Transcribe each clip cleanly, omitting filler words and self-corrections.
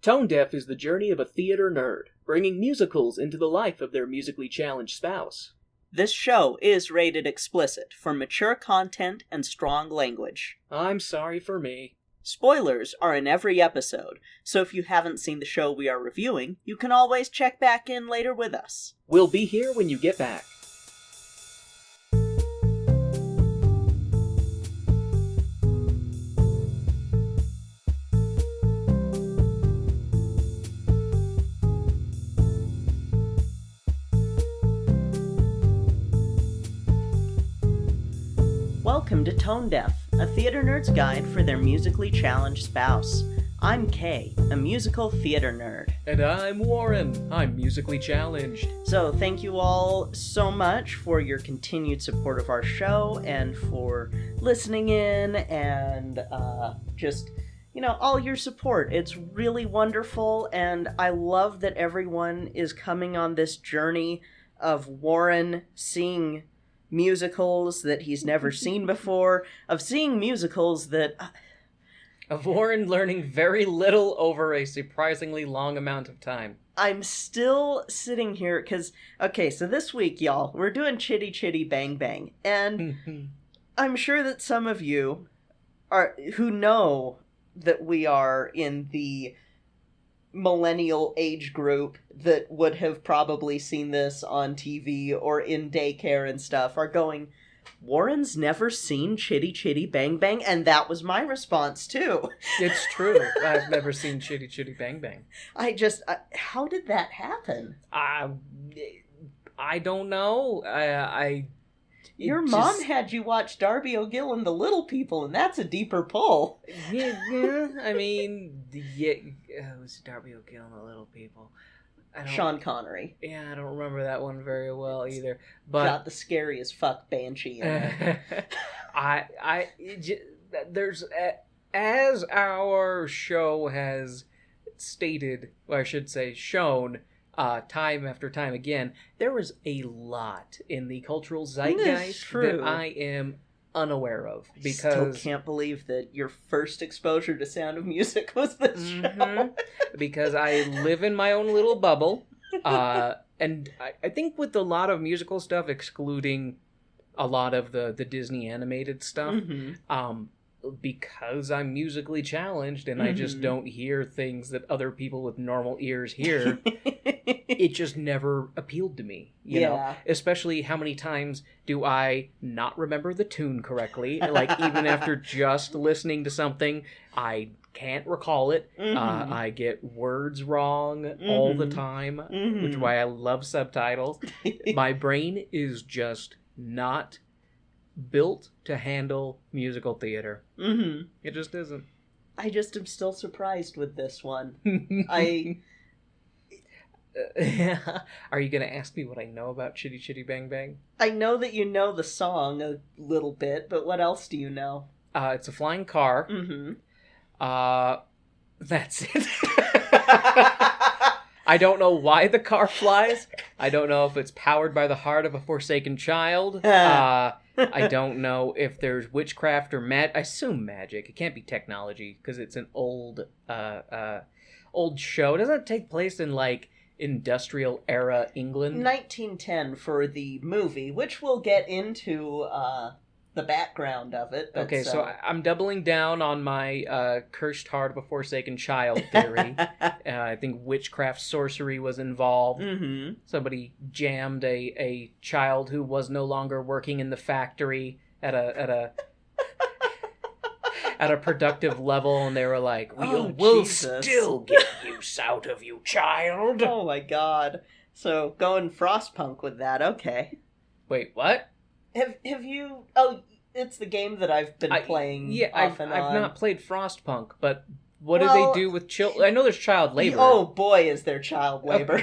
Tone Deaf is the journey of a theater nerd, bringing musicals into the life of their musically challenged spouse. This show is rated explicit for mature content and strong language. I'm sorry for me. Spoilers are in every episode, so if you haven't seen the show we are reviewing, you can always check back in later with us. We'll be here when you get back. Welcome to Tone Deaf, a theater nerd's guide for their musically challenged spouse. I'm Kay, a musical theater nerd. And I'm Warren. I'm musically challenged. So thank you all so much for your continued support of our show and for listening in and just, all your support. It's really wonderful, and I love that everyone is coming on this journey of Warren seeing musicals that he's never seen before, of seeing musicals that... Of Warren learning very little over a surprisingly long amount of time. I'm still sitting here because, so this week, y'all, we're doing Chitty Chitty Bang Bang, and I'm sure that some of you who know that we are in the millennial age group that would have probably seen this on TV or in daycare and stuff are going, Warren's never seen Chitty Chitty Bang Bang, and that was my response too. It's true. I've never seen Chitty Chitty Bang Bang. How did that happen? I don't know. Your mom had you watch Darby O'Gill and the Little People, and that's a deeper pull. Yeah, it was Darby O'Gill and the Little People. Sean Connery. Yeah, I don't remember that one very well either. But got the scary as fuck banshee in it. There's as our show has stated, or I should say shown, time after time again, there is a lot in the cultural zeitgeist that I am unaware of. Because I still can't believe that your first exposure to Sound of Music was this show. Because I live in my own little bubble. And I think with a lot of musical stuff, excluding a lot of the Disney animated stuff, because I'm musically challenged and I just don't hear things that other people with normal ears hear, it just never appealed to me, you know? Especially how many times do I not remember the tune correctly? Like, even after just listening to something, I can't recall it. I get words wrong all the time, which is why I love subtitles. My brain is just not built to handle musical theater. It just isn't. I just am still surprised with this one. Are you going to ask me what I know about Chitty Chitty Bang Bang? I know that you know the song a little bit, but what else do you know? It's a flying car. That's it. I don't know why the car flies. I don't know if it's powered by the heart of a forsaken child. I don't know if there's witchcraft or I assume magic. It can't be technology because it's an old show. Doesn't it take place in like industrial era England? 1910 for the movie, which we'll get into the background of it. Okay, so I'm doubling down on my cursed heart of a forsaken child theory. I think witchcraft sorcery was involved. Somebody jammed a child who was no longer working in the factory at a at a productive level, and they were like, we'll still get use out of you, child. Oh my god. So going Frostpunk with that, okay. Wait, what? Have you... Oh, it's the game that I've been playing off and on. I've not played Frostpunk, but what do they do with children? I know there's child labor. Oh boy, is there child labor.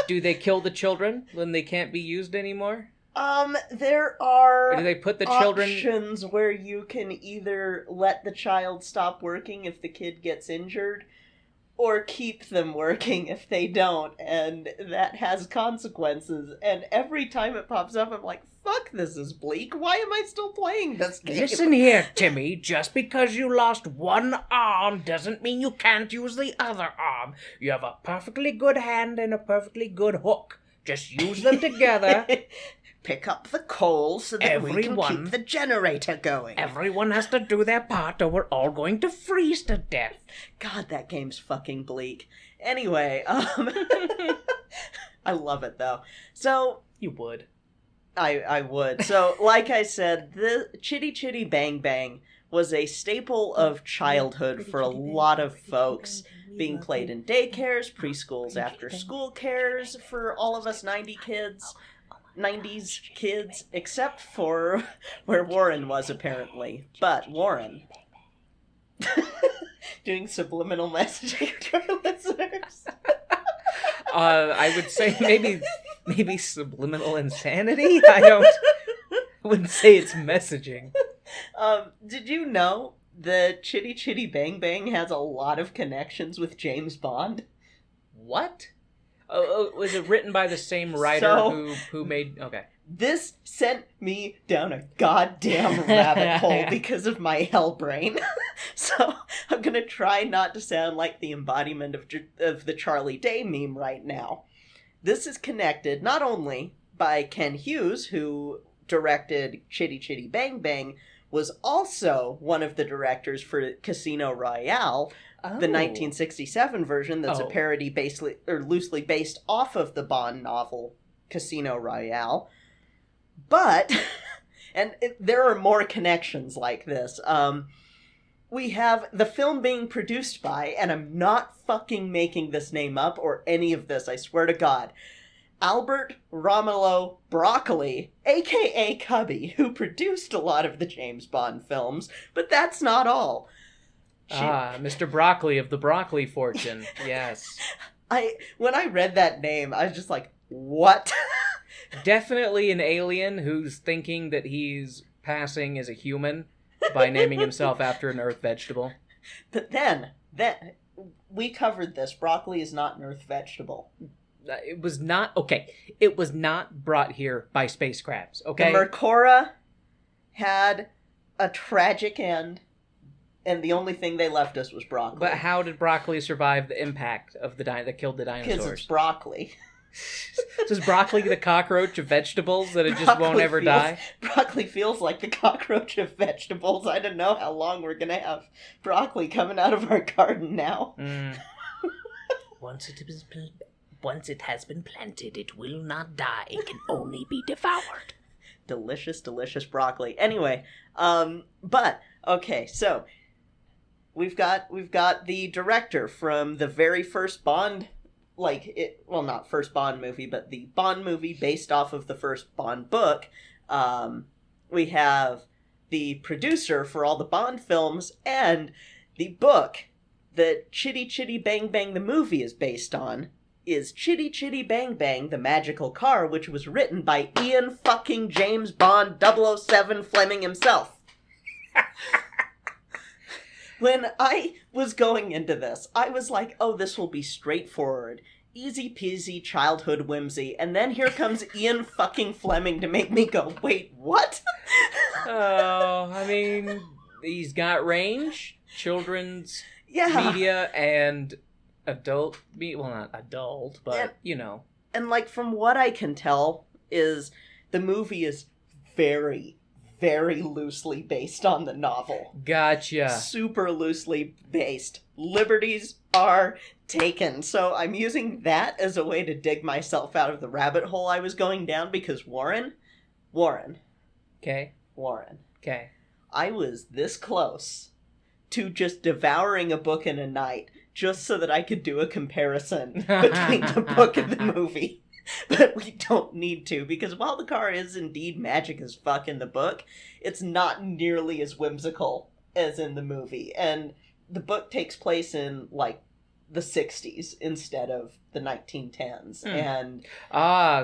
Do they kill the children when they can't be used anymore? There are or do they put the children... options where you can either let the child stop working if the kid gets injured, or keep them working if they don't, and that has consequences. And every time it pops up, I'm like, fuck, this is bleak. Why am I still playing this game? Listen here, Timmy. Just because you lost one arm doesn't mean you can't use the other arm. You have a perfectly good hand and a perfectly good hook. Just use them together. Pick up the coal so that we can keep the generator going. Everyone has to do their part or we're all going to freeze to death. God, that game's fucking bleak. Anyway, I love it, though. So... You would. I would. So, like I said, the Chitty Chitty Bang Bang was a staple of childhood for a lot of folks, being played in daycares, preschools, after-school cares for all of us 90s kids, except for where Warren was, apparently. But Warren, doing subliminal messaging to our listeners. I would say maybe subliminal insanity? I wouldn't say it's messaging. Did you know the Chitty Chitty Bang Bang has a lot of connections with James Bond? What? Oh, was it written by the same writer who made... Okay. This sent me down a goddamn rabbit hole because of my hell brain. So I'm going to try not to sound like the embodiment of the Charlie Day meme right now. This is connected not only by Ken Hughes, who directed Chitty Chitty Bang Bang, was also one of the directors for Casino Royale, the 1967 version that's a parody loosely based off of the Bond novel Casino Royale. But, and there are more connections like this. We have the film being produced by, and I'm not fucking making this name up or any of this, I swear to God, Albert Romolo Broccoli, a.k.a. Cubby, who produced a lot of the James Bond films, but that's not all. Mr. Broccoli of the Broccoli fortune, yes. When I read that name, I was just like, what? Definitely an alien who's thinking that he's passing as a human by naming himself after an earth vegetable. But then, we covered this. Broccoli is not an earth vegetable. It was not brought here by spacecrafts, okay? The Mercora had a tragic end, and the only thing they left us was broccoli. But how did broccoli survive the impact of that killed the dinosaurs? Because it's broccoli. So is broccoli the cockroach of vegetables that it just won't ever die? Broccoli feels like the cockroach of vegetables. I don't know how long we're going to have broccoli coming out of our garden now. Once it has been planted, it will not die. It can only be devoured. Delicious, delicious broccoli. Anyway, but, okay, so we've got the director from the very first Bond, not first Bond movie, but the Bond movie based off of the first Bond book. We have the producer for all the Bond films, and the book that Chitty Chitty Bang Bang the movie is based on is Chitty Chitty Bang Bang, the Magical Car, which was written by Ian fucking James Bond 007 Fleming himself. When I was going into this, I was like, oh, this will be straightforward. Easy peasy childhood whimsy. And then here comes Ian fucking Fleming to make me go, wait, what? Oh, I mean, he's got range, children's media, and adult, well, not adult, but, And, from what I can tell, is the movie is very, very loosely based on the novel. Gotcha. Super loosely based. Liberties are taken. So I'm using that as a way to dig myself out of the rabbit hole I was going down, because Warren. Okay. Warren. Okay. I was this close to just devouring a book in a night just so that I could do a comparison between the book and the movie. But we don't need to, because while the car is indeed magic as fuck in the book, it's not nearly as whimsical as in the movie. And the book takes place in, the 60s instead of the 1910s. And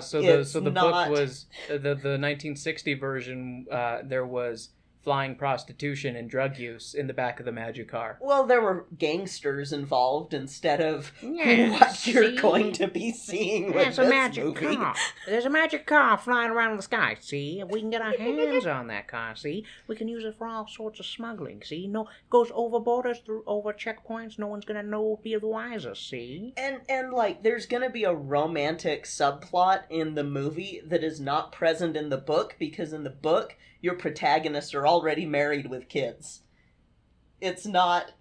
so the book was the 1960 version. There was flying prostitution and drug use in the back of the magic car. Well, there were gangsters involved instead of what you're going to be seeing with this movie. Car. There's a magic car flying around in the sky, see? If we can get our hands on that car, see? We can use it for all sorts of smuggling, see? No, goes over borders, over checkpoints, no one's gonna know, be the wiser, see? And like, there's gonna be a romantic subplot in the movie that is not present in the book, because in the book, your protagonists are already married with kids. It's not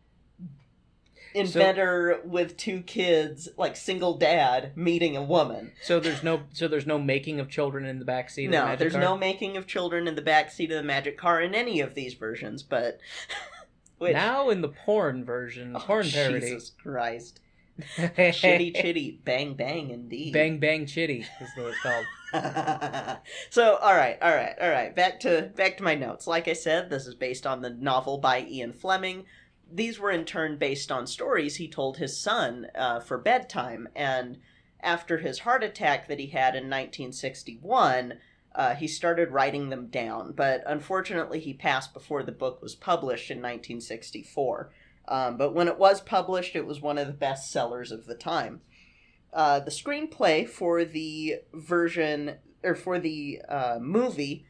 inventor with 2 kids, like single dad, meeting a woman. So there's no making of children in the backseat of the magic car? No, there's no making of children in the backseat of the magic car in any of these versions, but... Now in the porn version, porn parody. Jesus Christ. Chitty Chitty Bang Bang, indeed. Bang Bang Chitty is what it's called. So, all right. Back to my notes. Like I said, this is based on the novel by Ian Fleming. These were in turn based on stories he told his son for bedtime. And after his heart attack that he had in 1961, he started writing them down. But unfortunately, he passed before the book was published in 1964. But when it was published, it was one of the best sellers of the time. The screenplay for the version, or for the movie,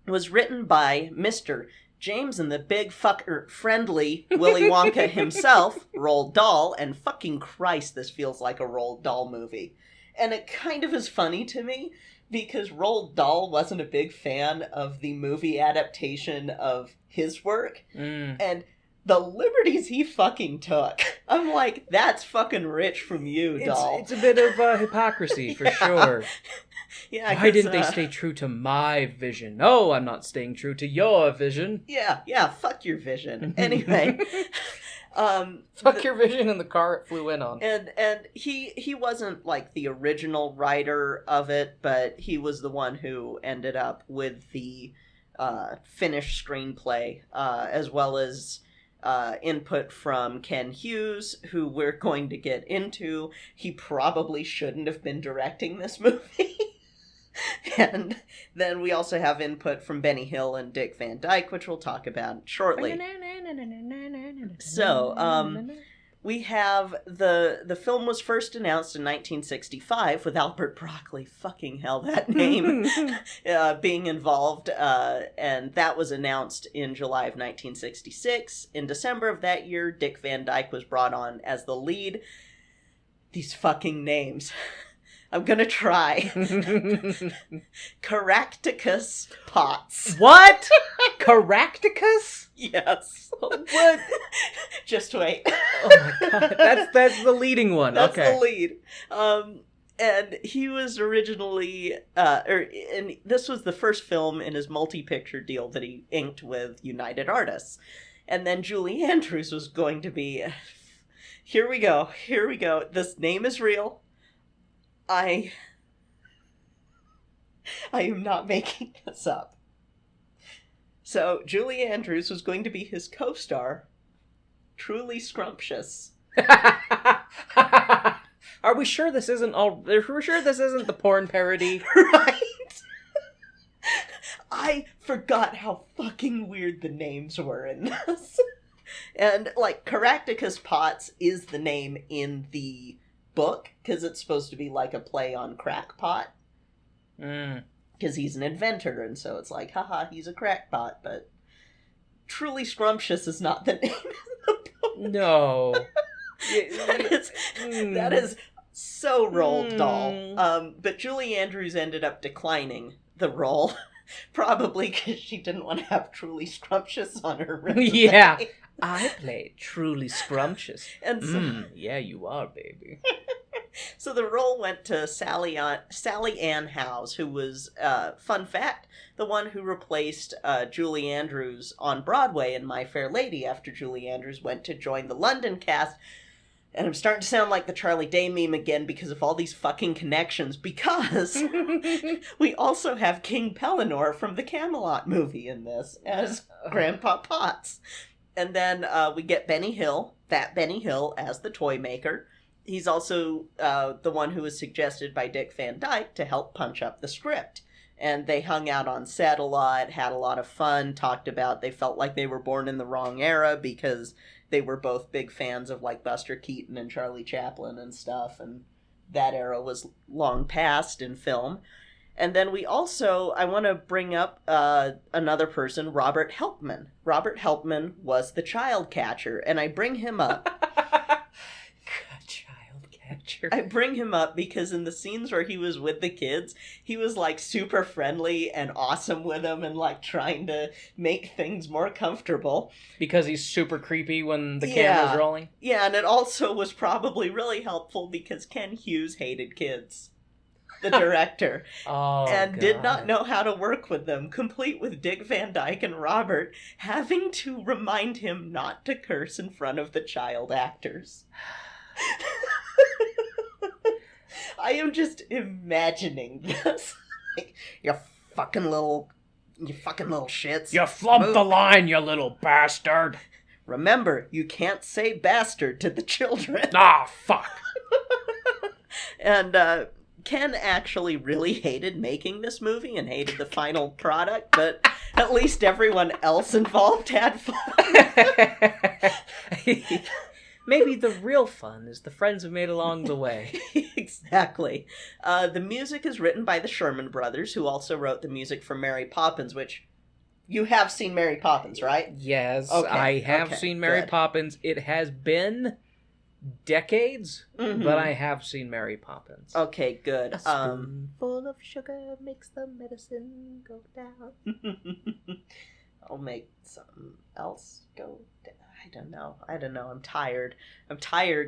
was written by Mr. James and the Big Fucker Friendly Willy Wonka himself, Roald Dahl, and fucking Christ, this feels like a Roald Dahl movie. And it kind of is funny to me, because Roald Dahl wasn't a big fan of the movie adaptation of his work, and the liberties he fucking took. I'm like, that's fucking rich from you, Dahl. It's a bit of hypocrisy, for sure. Yeah, why didn't they stay true to my vision? No, I'm not staying true to your vision. Yeah, fuck your vision. Anyway. Fuck your vision and the car it flew in on. And he wasn't like the original writer of it, but he was the one who ended up with the finished screenplay, as well as input from Ken Hughes, who we're going to get into. He probably shouldn't have been directing this movie. And then we also have input from Benny Hill and Dick Van Dyke, which we'll talk about shortly. So, we have the film was first announced in 1965 with Albert Broccoli, fucking hell, that name, being involved, and that was announced in July of 1966. In December of that year, Dick Van Dyke was brought on as the lead. These fucking names. I'm gonna try. Caractacus Potts. What? Caractacus? Yes. What? Just wait. Oh my god. That's the leading one. That's okay. the lead. And he was originally, and this was the first film in his multi-picture deal that he inked with United Artists. And then Julie Andrews was going to be, here we go. This name is real. I am not making this up. So, Julie Andrews was going to be his co-star, Truly Scrumptious. Are we sure this isn't the porn parody? Right? I forgot how fucking weird the names were in this. And, like, Caractacus Potts is the name in the book, because it's supposed to be like a play on crackpot. Because he's an inventor, and so it's like, haha, he's a crackpot, but Truly Scrumptious is not the name in the book. No. that is so Roald Dahl. But Julie Andrews ended up declining the role, probably because she didn't want to have Truly Scrumptious on her resume. Yeah. I played Truly Scrumptious. And so, yeah, you are, baby. So the role went to Sally Ann Howes, who was, fun fact, the one who replaced Julie Andrews on Broadway in My Fair Lady after Julie Andrews went to join the London cast. And I'm starting to sound like the Charlie Day meme again because of all these fucking connections, because we also have King Pellinor from the Camelot movie in this as Grandpa Potts. And then we get Benny Hill, Fat Benny Hill, as the toy maker. He's also the one who was suggested by Dick Van Dyke to help punch up the script. And they hung out on set a lot, had a lot of fun, talked about they felt like they were born in the wrong era because they were both big fans of like Buster Keaton and Charlie Chaplin and stuff, and that era was long past in film. And then I want to bring up another person, Robert Helpman. Robert Helpman was the child catcher, and I bring him up. I bring him up because in the scenes where he was with the kids, he was like super friendly and awesome with them and like trying to make things more comfortable. Because he's super creepy when the camera's rolling? Yeah, and it also was probably really helpful because Ken Hughes hated kids, the director, and did not know how to work with them, complete with Dick Van Dyke and Robert having to remind him not to curse in front of the child actors. I am just imagining this. Like, you fucking little shits. You flubbed the line, you little bastard. Remember, you can't say bastard to the children. Ah, fuck. And Ken actually really hated making this movie and hated the final product, but at least everyone else involved had fun. Maybe the real fun is the friends we made along the way. Exactly. The music is written by the Sherman Brothers, who also wrote the music for Mary Poppins, which you have seen Mary Poppins, right? Yes, okay. I have seen Mary Poppins. It has been decades, but I have seen Mary Poppins. Okay, good. A spoonful of sugar makes the medicine go down. I'll make something else go down. I don't know. I'm tired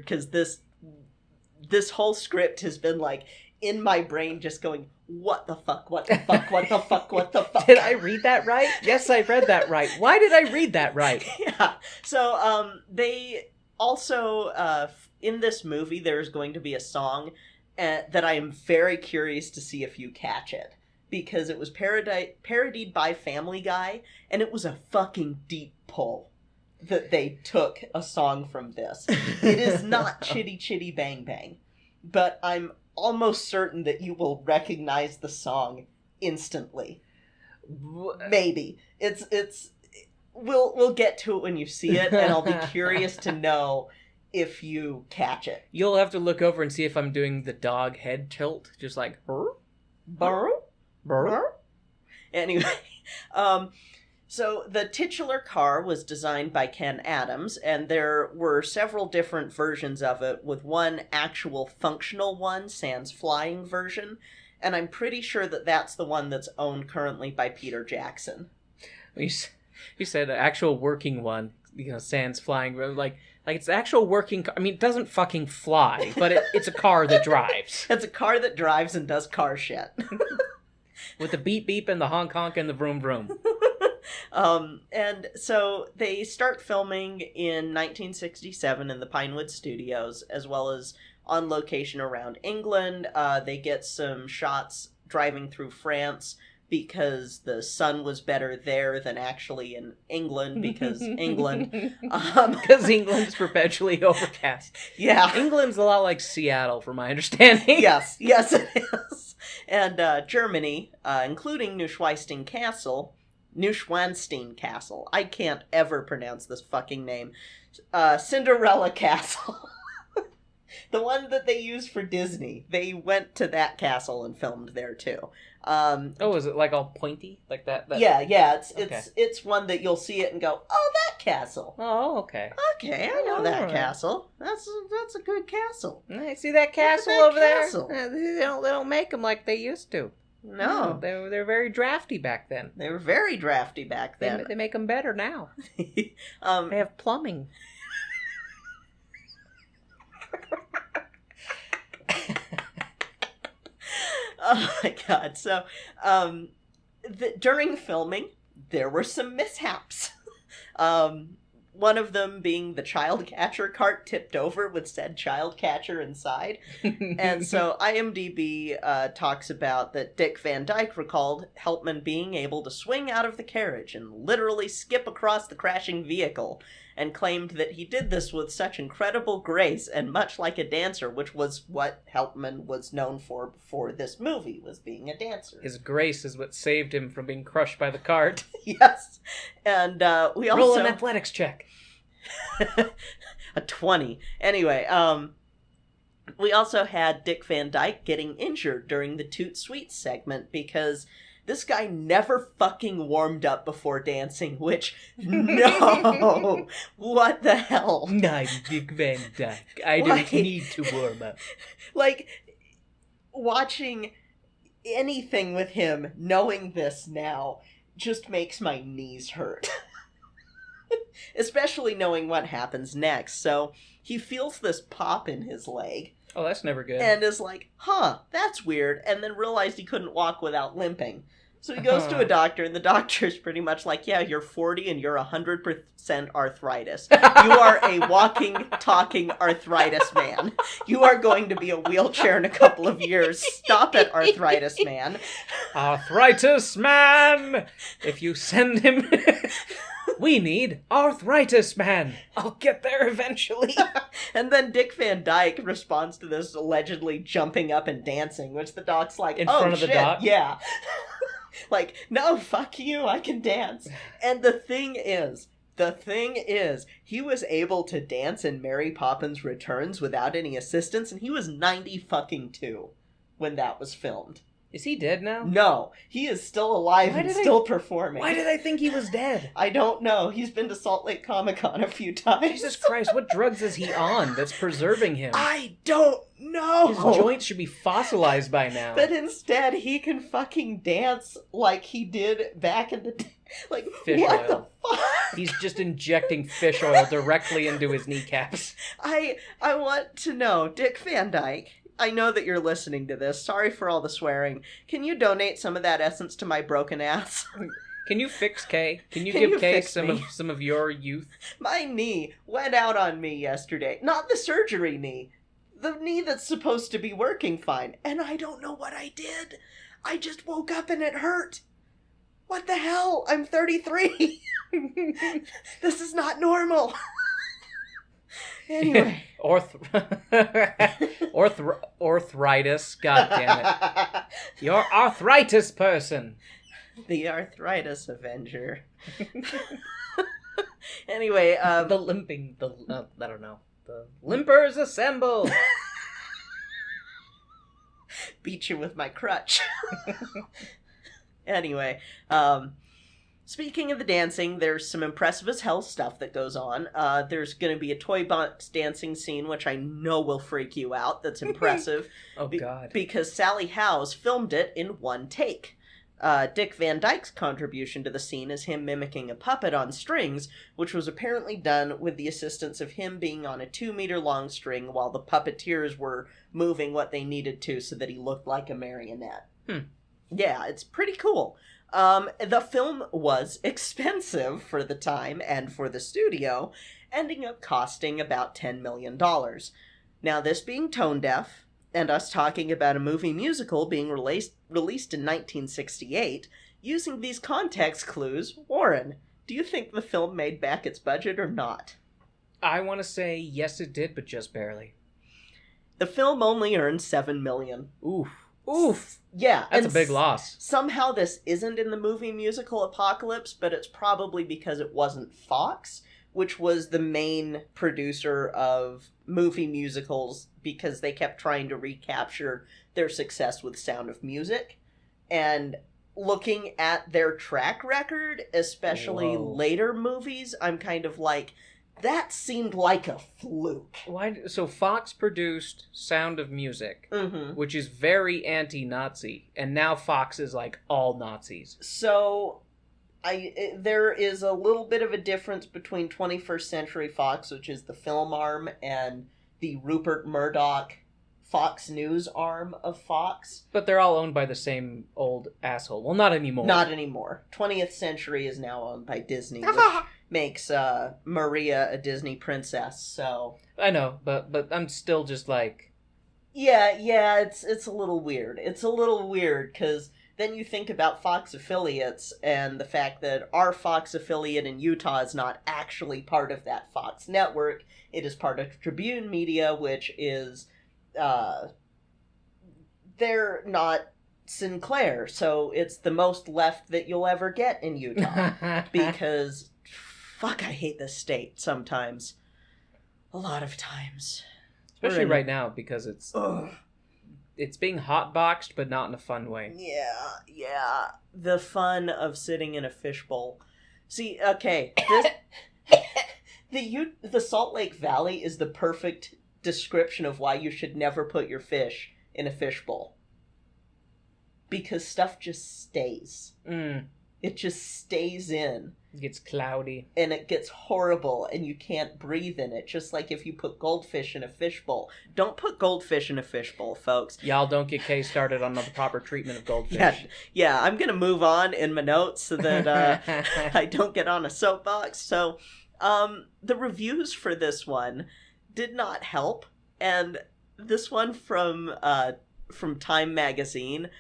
because this whole script has been like in my brain just going, what the fuck, what the fuck, what the fuck, what the fuck. Did I read that right? Yes, I read that right. Why did I read that right? Yeah. So they also, in this movie, there's going to be a song that I am very curious to see if you catch it. Because it was parodied by Family Guy, and it was a fucking deep pull that they took a song from this. It is not Chitty Chitty Bang Bang, but I'm almost certain that you will recognize the song instantly. Maybe. We'll get to it when you see it, and I'll be curious to know if you catch it. You'll have to look over and see if I'm doing the dog head tilt, just like, burr. Anyway, so the titular car was designed by Ken Adams, and there were several different versions of it, with one actual functional one, sans flying version, and I'm pretty sure that that's the one that's owned currently by Peter Jackson. You said an actual working one, sans flying, like it's the actual working car. I mean, it doesn't fucking fly, but it's a car that drives. It's a car that drives and does car shit. With the beep beep and the honk honk and the vroom vroom. And so they start filming in 1967 in the Pinewood Studios, as well as on location around England. They get some shots driving through France because the sun was better there than actually in England, because England... Because England's perpetually overcast. Yeah. England's a lot like Seattle, from my understanding. Yes it is. And Germany, including Neuschwanstein Castle, I can't ever pronounce this fucking name, Cinderella Castle. The one that they used for Disney. They went to that castle and filmed there too. Is it like all pointy like that? Yeah. It's one that you'll see it and go, oh, that castle. Oh, okay. Okay, I know that castle. That's a good castle. I see that castle over there. They don't make them like they used to. No, they're very drafty back then. They were very drafty back then. They make them better now. They have plumbing. Oh my god. So, during filming, there were some mishaps. One of them being the child catcher cart tipped over with said child catcher inside. And so IMDb talks about that Dick Van Dyke recalled Helpman being able to swing out of the carriage and literally skip across the crashing vehicle. and claimed that he did this with such incredible grace and much like a dancer, which was what Helpman was known for before this movie, was being a dancer. His grace is what saved him from being crushed by the cart. Yes. And we also... Roll an athletics check. A 20. Anyway, we also had Dick Van Dyke getting injured during the Toot Sweet segment because this guy never fucking warmed up before dancing, which, no! What the hell? I'm Dick Van Dyke. I don't need to warm up. Like, watching anything with him, knowing this now, just makes my knees hurt. Especially knowing what happens next. So, he feels this pop in his leg. Oh, that's never good. And is like, that's weird. And then realized he couldn't walk without limping. So he goes to a doctor, and the doctor's pretty much like, yeah, you're 40 and you're 100% arthritis. You are a walking, talking arthritis man. You are going to be a wheelchair in a couple of years. Stop it, arthritis man. Arthritis man! If you send him... We need Arthritis Man. I'll get there eventually. And then Dick Van Dyke responds to this allegedly jumping up and dancing, which the doc's like, in front of shit, the doc? Yeah. Like, no, fuck you, I can dance. And the thing is, he was able to dance in Mary Poppins Returns without any assistance, and he was 90 fucking 2 when that was filmed. Is he dead now? No, he is still alive and still performing. Why did I think he was dead? I don't know. He's been to Salt Lake Comic-Con a few times. Jesus Christ, what drugs is he on that's preserving him? I don't know. His joints should be fossilized by now. But instead, he can fucking dance like he did back in the day. Like, fish what oil. The fuck? He's just injecting fish oil directly into his kneecaps. I want to know, Dick Van Dyke, I know that you're listening to this. Sorry for all the swearing. Can you donate some of that essence to my broken ass? Can you fix Kay? Can you give Kay some of your youth? My knee went out on me yesterday. Not the surgery knee. The knee that's supposed to be working fine. And I don't know what I did. I just woke up and it hurt. What the hell? I'm 33. This is not normal. Anyway. Arthritis. God damn it. You're arthritis person. The Arthritis Avenger. Anyway, the limping, I don't know. The limpers assemble. Beat you with my crutch. Anyway, speaking of the dancing, there's some impressive as hell stuff that goes on. There's going to be a toy box dancing scene, which I know will freak you out. That's impressive. Oh, God. Because Sally Howes filmed it in one take. Dick Van Dyke's contribution to the scene is him mimicking a puppet on strings, which was apparently done with the assistance of him being on a 2-meter-long string while the puppeteers were moving what they needed to so that he looked like a marionette. Yeah, it's pretty cool. The film was expensive for the time and for the studio, ending up costing about $10 million. Now, this being tone deaf, and us talking about a movie musical being released in 1968, using these context clues, Warren, do you think the film made back its budget or not? I want to say yes it did, but just barely. The film only earned $7 million. Oof. Yeah. That's a big loss. Somehow this isn't in the movie musical Apocalypse, but it's probably because it wasn't Fox, which was the main producer of movie musicals, because they kept trying to recapture their success with Sound of Music. And looking at their track record, especially later movies, I'm kind of like, that seemed like a fluke. Why? So Fox produced Sound of Music, which is very anti-Nazi, and now Fox is like all Nazis. So there is a little bit of a difference between 21st Century Fox, which is the film arm, and the Rupert Murdoch Fox News arm of Fox. But they're all owned by the same old asshole. Well, not anymore. Not anymore. 20th Century is now owned by Disney, which makes Maria a Disney princess, so... I know, but I'm still just like... Yeah, it's a little weird. It's a little weird, because then you think about Fox affiliates and the fact that our Fox affiliate in Utah is not actually part of that Fox network. It is part of Tribune Media, which is, they're not Sinclair, so it's the most left that you'll ever get in Utah. Because, fuck, I hate this state sometimes. A lot of times. Especially right now, because it's... Ugh. It's being hotboxed, but not in a fun way. Yeah. The fun of sitting in a fishbowl. See, okay, the Salt Lake Valley is the perfect description of why you should never put your fish in a fishbowl. Because stuff just stays. It just stays in. It gets cloudy. And it gets horrible, and you can't breathe in it, just like if you put goldfish in a fishbowl. Don't put goldfish in a fishbowl, folks. Y'all don't get Kay started on the proper treatment of goldfish. Yeah, I'm going to move on in my notes so that I don't get on a soapbox. So, the reviews for this one did not help, and this one from Time Magazine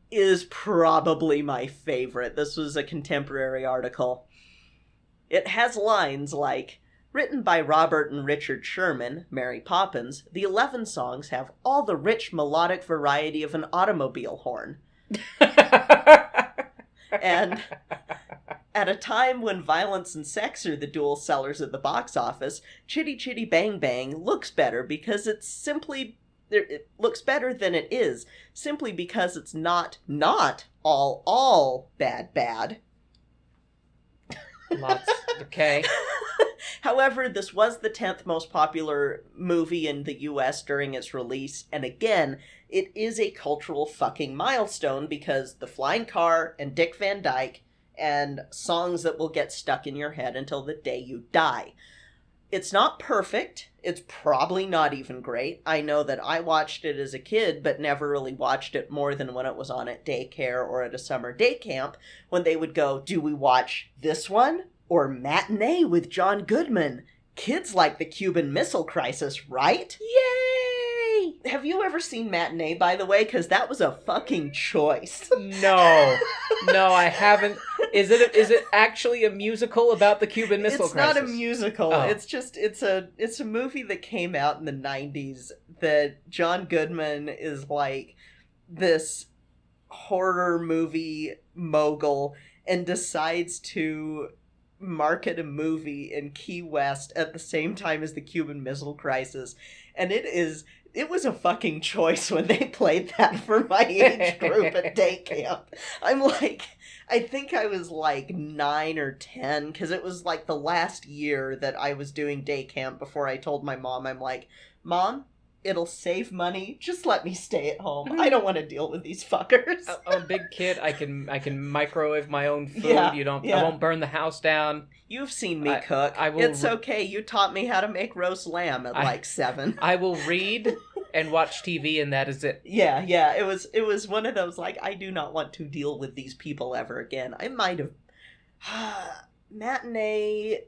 is probably my favorite. This was a contemporary article. It has lines like, written by Robert and Richard Sherman, Mary Poppins, the 11 songs have all the rich melodic variety of an automobile horn. And at a time when violence and sex are the dual sellers at the box office, Chitty Chitty Bang Bang looks better because it's simply... It looks better than it is, simply because it's not all bad. Lots. Okay. However, this was the 10th most popular movie in the US during its release, and again, it is a cultural fucking milestone because The Flying Car and Dick Van Dyke and songs that will get stuck in your head until the day you die. It's not perfect. It's probably not even great. I know that I watched it as a kid, but never really watched it more than when it was on at daycare or at a summer day camp, when they would go, do we watch this one or Matinee with John Goodman? Kids like the Cuban Missile Crisis, right? Yay! Have you ever seen Matinee, by the way? Because that was a fucking choice. No, I haven't. Is it actually a musical about the Cuban Missile Crisis? It's not a musical. Oh. It's a movie that came out in the 90s that John Goodman is like this horror movie mogul and decides to market a movie in Key West at the same time as the Cuban Missile Crisis. And it was a fucking choice when they played that for my age group at day camp. I think I was like 9 or 10, because it was like the last year that I was doing day camp before I told my mom, I'm like, Mom, it'll save money. Just let me stay at home. I don't want to deal with these fuckers. I'm a big kid. I can microwave my own food. I won't burn the house down. You've seen me cook. It's okay. You taught me how to make roast lamb at like 7. I will read and watch TV, and that is it. Yeah. It was one of those, like, I do not want to deal with these people ever again. I might have... Matinee...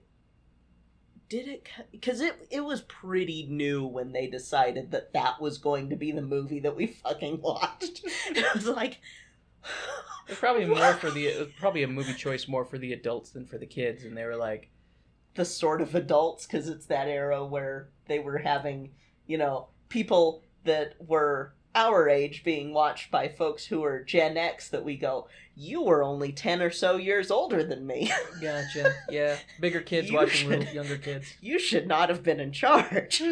Did it... Because it was pretty new when they decided that was going to be the movie that we fucking watched. It was like... It's probably it was probably a movie choice more for the adults than for the kids, and they were like... The sort of adults, because it's that era where they were having, people that were our age being watched by folks who are Gen X that we go, you were only 10 or so years older than me. Gotcha. Yeah. Bigger kids watching little younger kids. You should not have been in charge.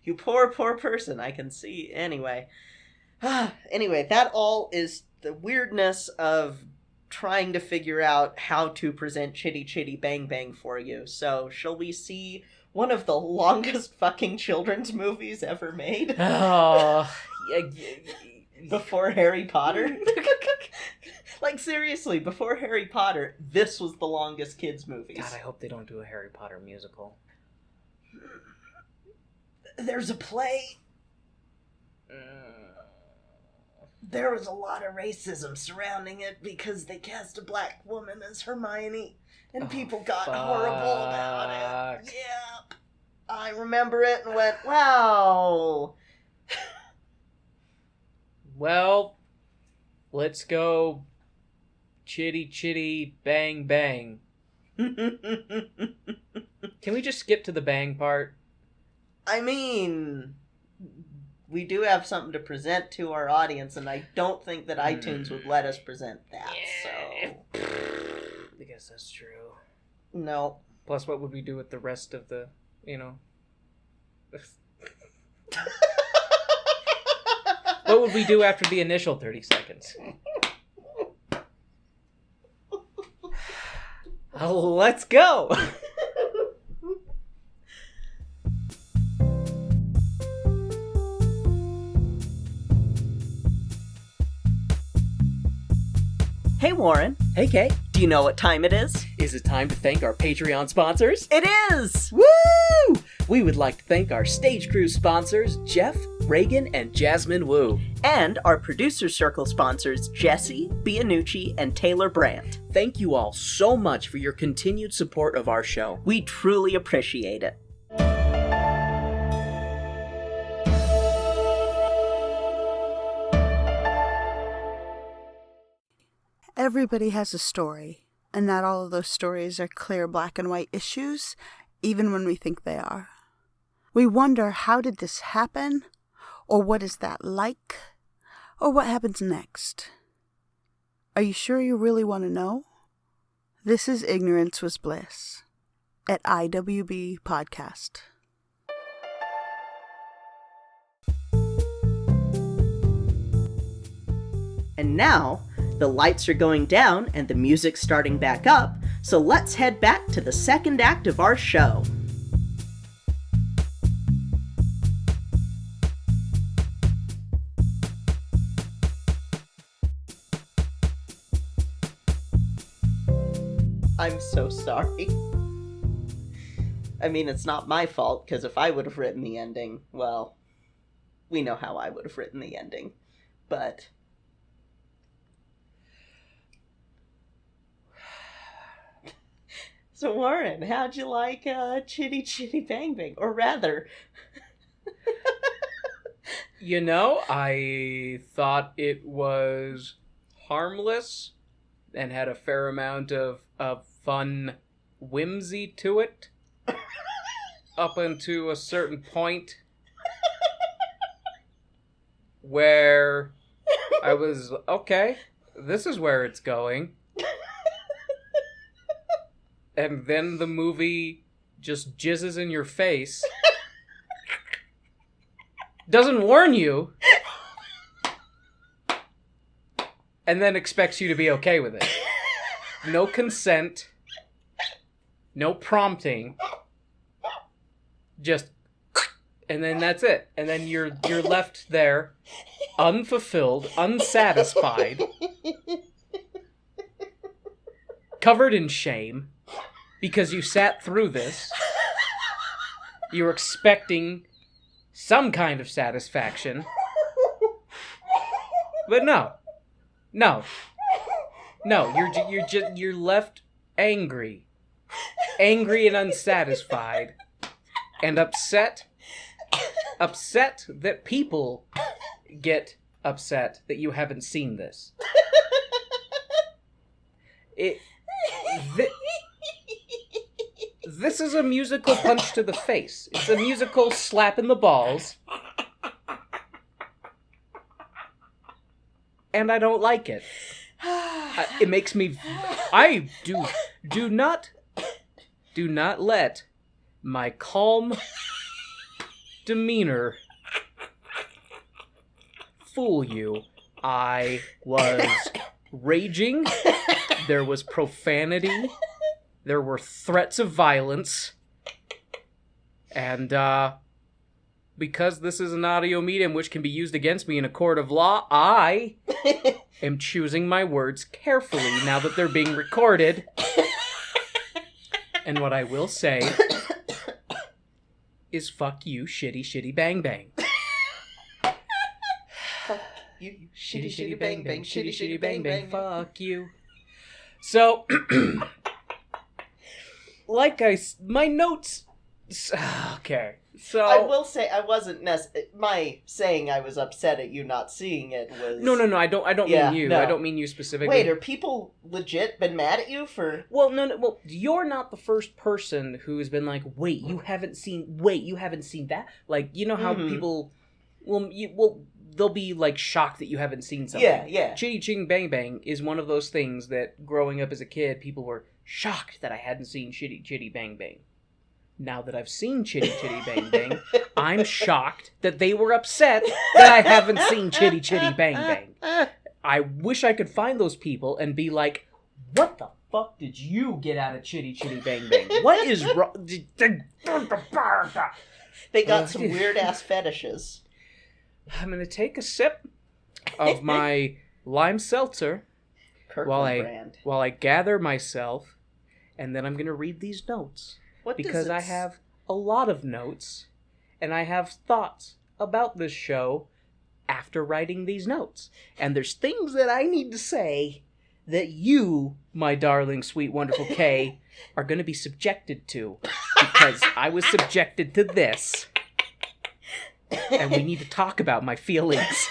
You poor person. I can see. Anyway, that all is the weirdness of trying to figure out how to present Chitty Chitty Bang Bang for you. So, shall we see one of the longest fucking children's movies ever made? Oh, before Harry Potter? Like, seriously, before Harry Potter, this was the longest kids' movies. God, I hope they don't do a Harry Potter musical. There's a play. There was a lot of racism surrounding it because they cast a black woman as Hermione, and people got horrible about it. Yeah. I remember it and went, wow. Well, Let's go Chitty Chitty Bang Bang. Can we just skip to the bang part? I mean, we do have something to present to our audience, and I don't think that iTunes would let us present that, so... I guess that's true. No. Plus, what would we do with the rest of the, What would we do after the initial 30 seconds? Let's go! Hey, Warren. Hey, Kay. Do you know what time it is? Is it time to thank our Patreon sponsors? It is! Woo! We would like to thank our Stage Crew sponsors, Jeff, Reagan, and Jasmine Wu. And our Producer Circle sponsors, Jesse, BeAnArtsHero, and Taylor Brandt. Thank you all so much for your continued support of our show. We truly appreciate it. Everybody has a story, and not all of those stories are clear black and white issues, even when we think they are. We wonder, how did this happen? Or what is that like? Or what happens next? Are you sure you really want to know? This is Ignorance Was Bliss at IWB Podcast. And now, the lights are going down and the music's starting back up, so let's head back to the second act of our show. I'm so sorry. I mean, it's not my fault, because if I would have written the ending, well, we know how I would have written the ending, but... So, Warren, how'd you like Chitty Chitty Bang Bang? Or rather... I thought it was harmless and had a fair amount of fun whimsy to it up until a certain point where I was, okay, this is where it's going. And then the movie just jizzes in your face. Doesn't warn you. And then expects you to be okay with it. No consent. No prompting. Just... And then that's it. And then you're left there, unfulfilled, unsatisfied, covered in shame. Because you sat through this, you're expecting some kind of satisfaction, but no, you're left angry and unsatisfied, and upset that people get upset that you haven't seen this. This is a musical punch to the face. It's a musical slap in the balls. And I don't like it. It makes me... I do not let my calm demeanor fool you. I was raging. There was profanity. There were threats of violence, and because this is an audio medium which can be used against me in a court of law, I am choosing my words carefully now that they're being recorded. And what I will say is fuck you, shitty, shitty, bang, bang. Fuck you, shitty, shitty, bang, bang, shitty, shitty, bang, bang, fuck you. So... my notes Okay. So I will say I wasn't my saying I was upset at you not seeing it was No, I don't mean you. No. I don't mean you specifically. Wait, are people legit been mad at you for Well, no, well, you're not the first person who's been like, "Wait, you haven't seen that?" Like, you know how people they'll be like shocked that you haven't seen something. Yeah. Chitty Chitty Bang Bang is one of those things that growing up as a kid, people were shocked that I hadn't seen Chitty Chitty Bang Bang. Now that I've seen Chitty Chitty Bang Bang, I'm shocked that they were upset that I haven't seen Chitty Chitty Bang Bang. I wish I could find those people and be like, what the fuck did you get out of Chitty Chitty Bang Bang? What is wrong? They got some weird-ass fetishes. I'm going to take a sip of my lime seltzer while I gather myself, and then I'm going to read these notes. Because I have a lot of notes, and I have thoughts about this show after writing these notes. And there's things that I need to say that you, my darling, sweet, wonderful Kay, are going to be subjected to. Because I was subjected to this. And we need to talk about my feelings.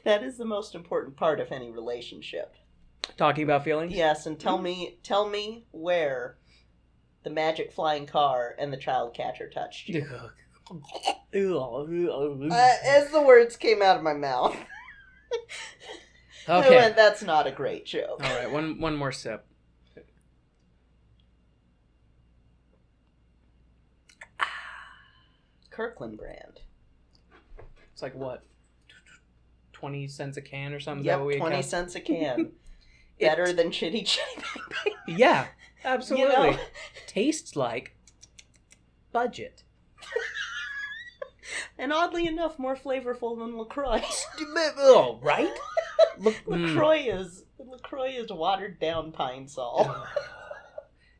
That is the most important part of any relationship. Talking about feelings? Yes, and tell me where the magic flying car and the child catcher touched you. As the words came out of my mouth. Okay. And that's not a great joke. All right, one more sip. Kirkland brand. It's like what? 20 cents a can or something? Yep, 20 cents a can. Better than Chitty Chitty Bang Bang. Yeah, absolutely. You know? Tastes like budget. And oddly enough, more flavorful than LaCroix. Oh, right? LaCroix is watered down Pine Sol.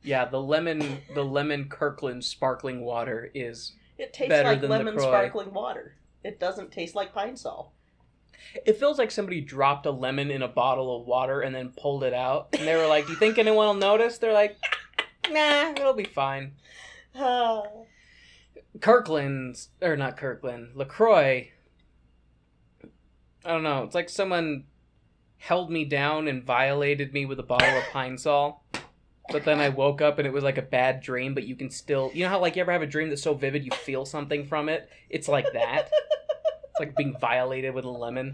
Yeah, the lemon Kirkland sparkling water is It tastes better like than lemon LaCroix. sparkling water. It doesn't taste like Pine Sol. It feels like somebody dropped a lemon in a bottle of water and then pulled it out. And they were like, do you think anyone will notice? They're like, nah, it'll be fine. LaCroix, I don't know, it's like someone held me down and violated me with a bottle of Pine Sol. But then I woke up and it was like a bad dream, but you can still, you know how like you ever have a dream that's so vivid you feel something from it? It's like that. It's like being violated with a lemon.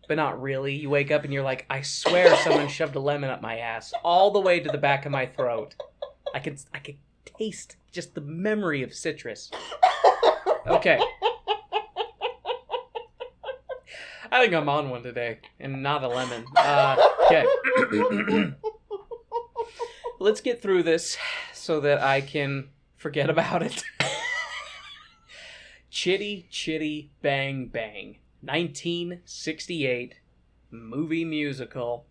But not really. You wake up and you're like, I swear someone shoved a lemon up my ass all the way to the back of my throat. I could taste just the memory of citrus. Okay. I think I'm on one today, and not a lemon. Okay. Let's get through this so that I can forget about it. Chitty Chitty Bang Bang, 1968, movie musical.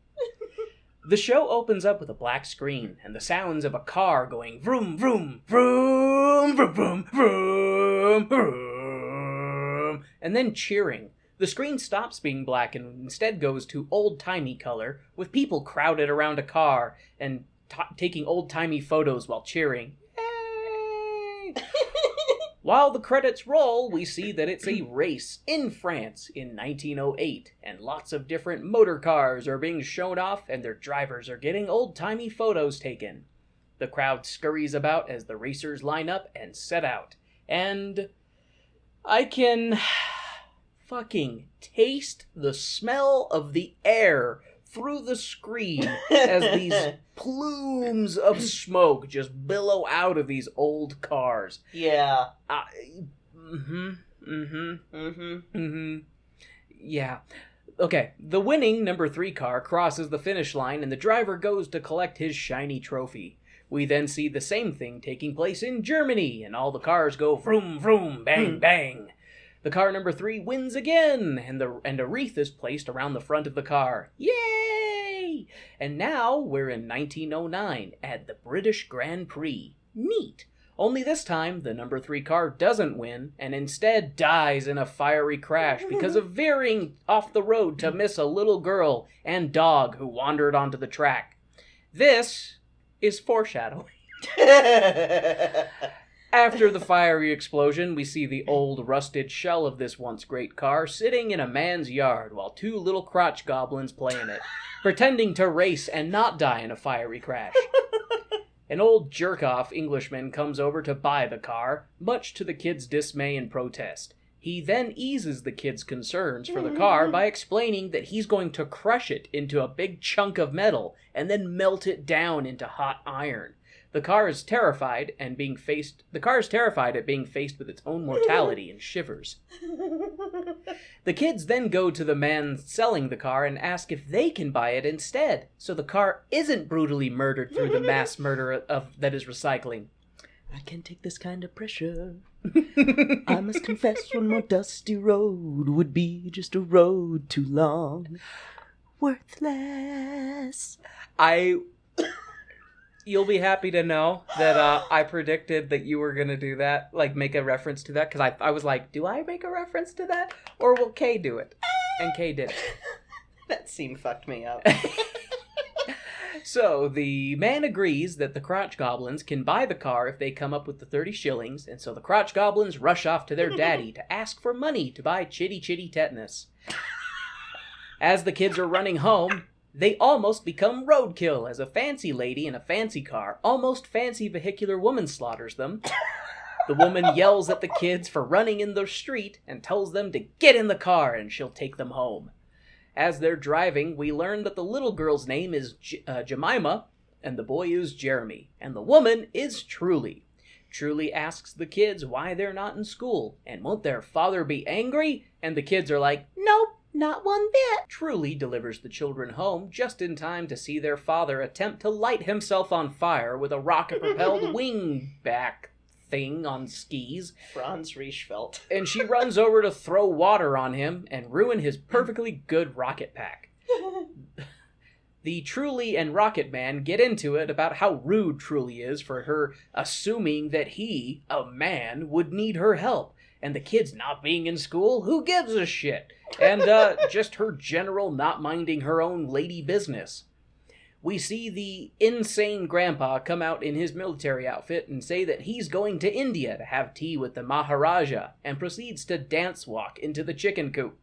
The show opens up with a black screen and the sounds of a car going vroom, vroom, vroom, vroom, vroom, vroom, vroom, and then cheering. The screen stops being black and instead goes to old-timey color, with people crowded around a car and taking old-timey photos while cheering. Yay! While the credits roll, we see that it's a race in France in 1908, and lots of different motor cars are being shown off and their drivers are getting old-timey photos taken. The crowd scurries about as the racers line up and set out. And I can fucking taste the smell of the air through the screen as these plumes of smoke just billow out of these old cars. Yeah. Yeah. Okay, the winning number 3 car crosses the finish line and the driver goes to collect his shiny trophy. We then see the same thing taking place in Germany, and all the cars go vroom, vroom, bang, bang. The car number 3 wins again, and a wreath is placed around the front of the car. Yay! And now we're in 1909 at the British Grand Prix. Neat! Only this time, the number 3 car doesn't win, and instead dies in a fiery crash because of veering off the road to miss a little girl and dog who wandered onto the track. This is foreshadowing. After the fiery explosion, we see the old rusted shell of this once great car sitting in a man's yard while two little crotch goblins play in it, pretending to race and not die in a fiery crash. An old jerk-off Englishman comes over to buy the car, much to the kids' dismay and protest. He then eases the kids' concerns for the car by explaining that he's going to crush it into a big chunk of metal and then melt it down into hot iron. The car is terrified at being faced with its own mortality and shivers. The kids then go to the man selling the car and ask if they can buy it instead, so the car isn't brutally murdered through the mass murder that is recycling. I can't take this kind of pressure. I must confess one more dusty road would be just a road too long. Worthless. You'll be happy to know that I predicted that you were going to do that, like make a reference to that, because I was like, do I make a reference to that? Or will Kay do it? And Kay did it. That scene fucked me up. So, the man agrees that the crotch goblins can buy the car if they come up with the 30 shillings, and so the crotch goblins rush off to their daddy to ask for money to buy Chitty Chitty Tetanus. As the kids are running home, they almost become roadkill as a fancy lady in a fancy car, almost fancy vehicular woman slaughters them. The woman yells at the kids for running in the street and tells them to get in the car and she'll take them home. As they're driving, we learn that the little girl's name is Jemima, and the boy is Jeremy, and the woman is Truly. Truly asks the kids why they're not in school, and won't their father be angry? And the kids are like, nope, not one bit. Truly delivers the children home just in time to see their father attempt to light himself on fire with a rocket-propelled wing-back thing on skis. Franz Riechfeld. And she runs over to throw water on him and ruin his perfectly good rocket pack. The Truly and Rocket Man get into it about how rude Truly is for her assuming that he, a man, would need her help. And the kids not being in school, who gives a shit? And just her general not minding her own lady business. We see the insane grandpa come out in his military outfit and say that he's going to India to have tea with the Maharaja, and proceeds to dance walk into the chicken coop.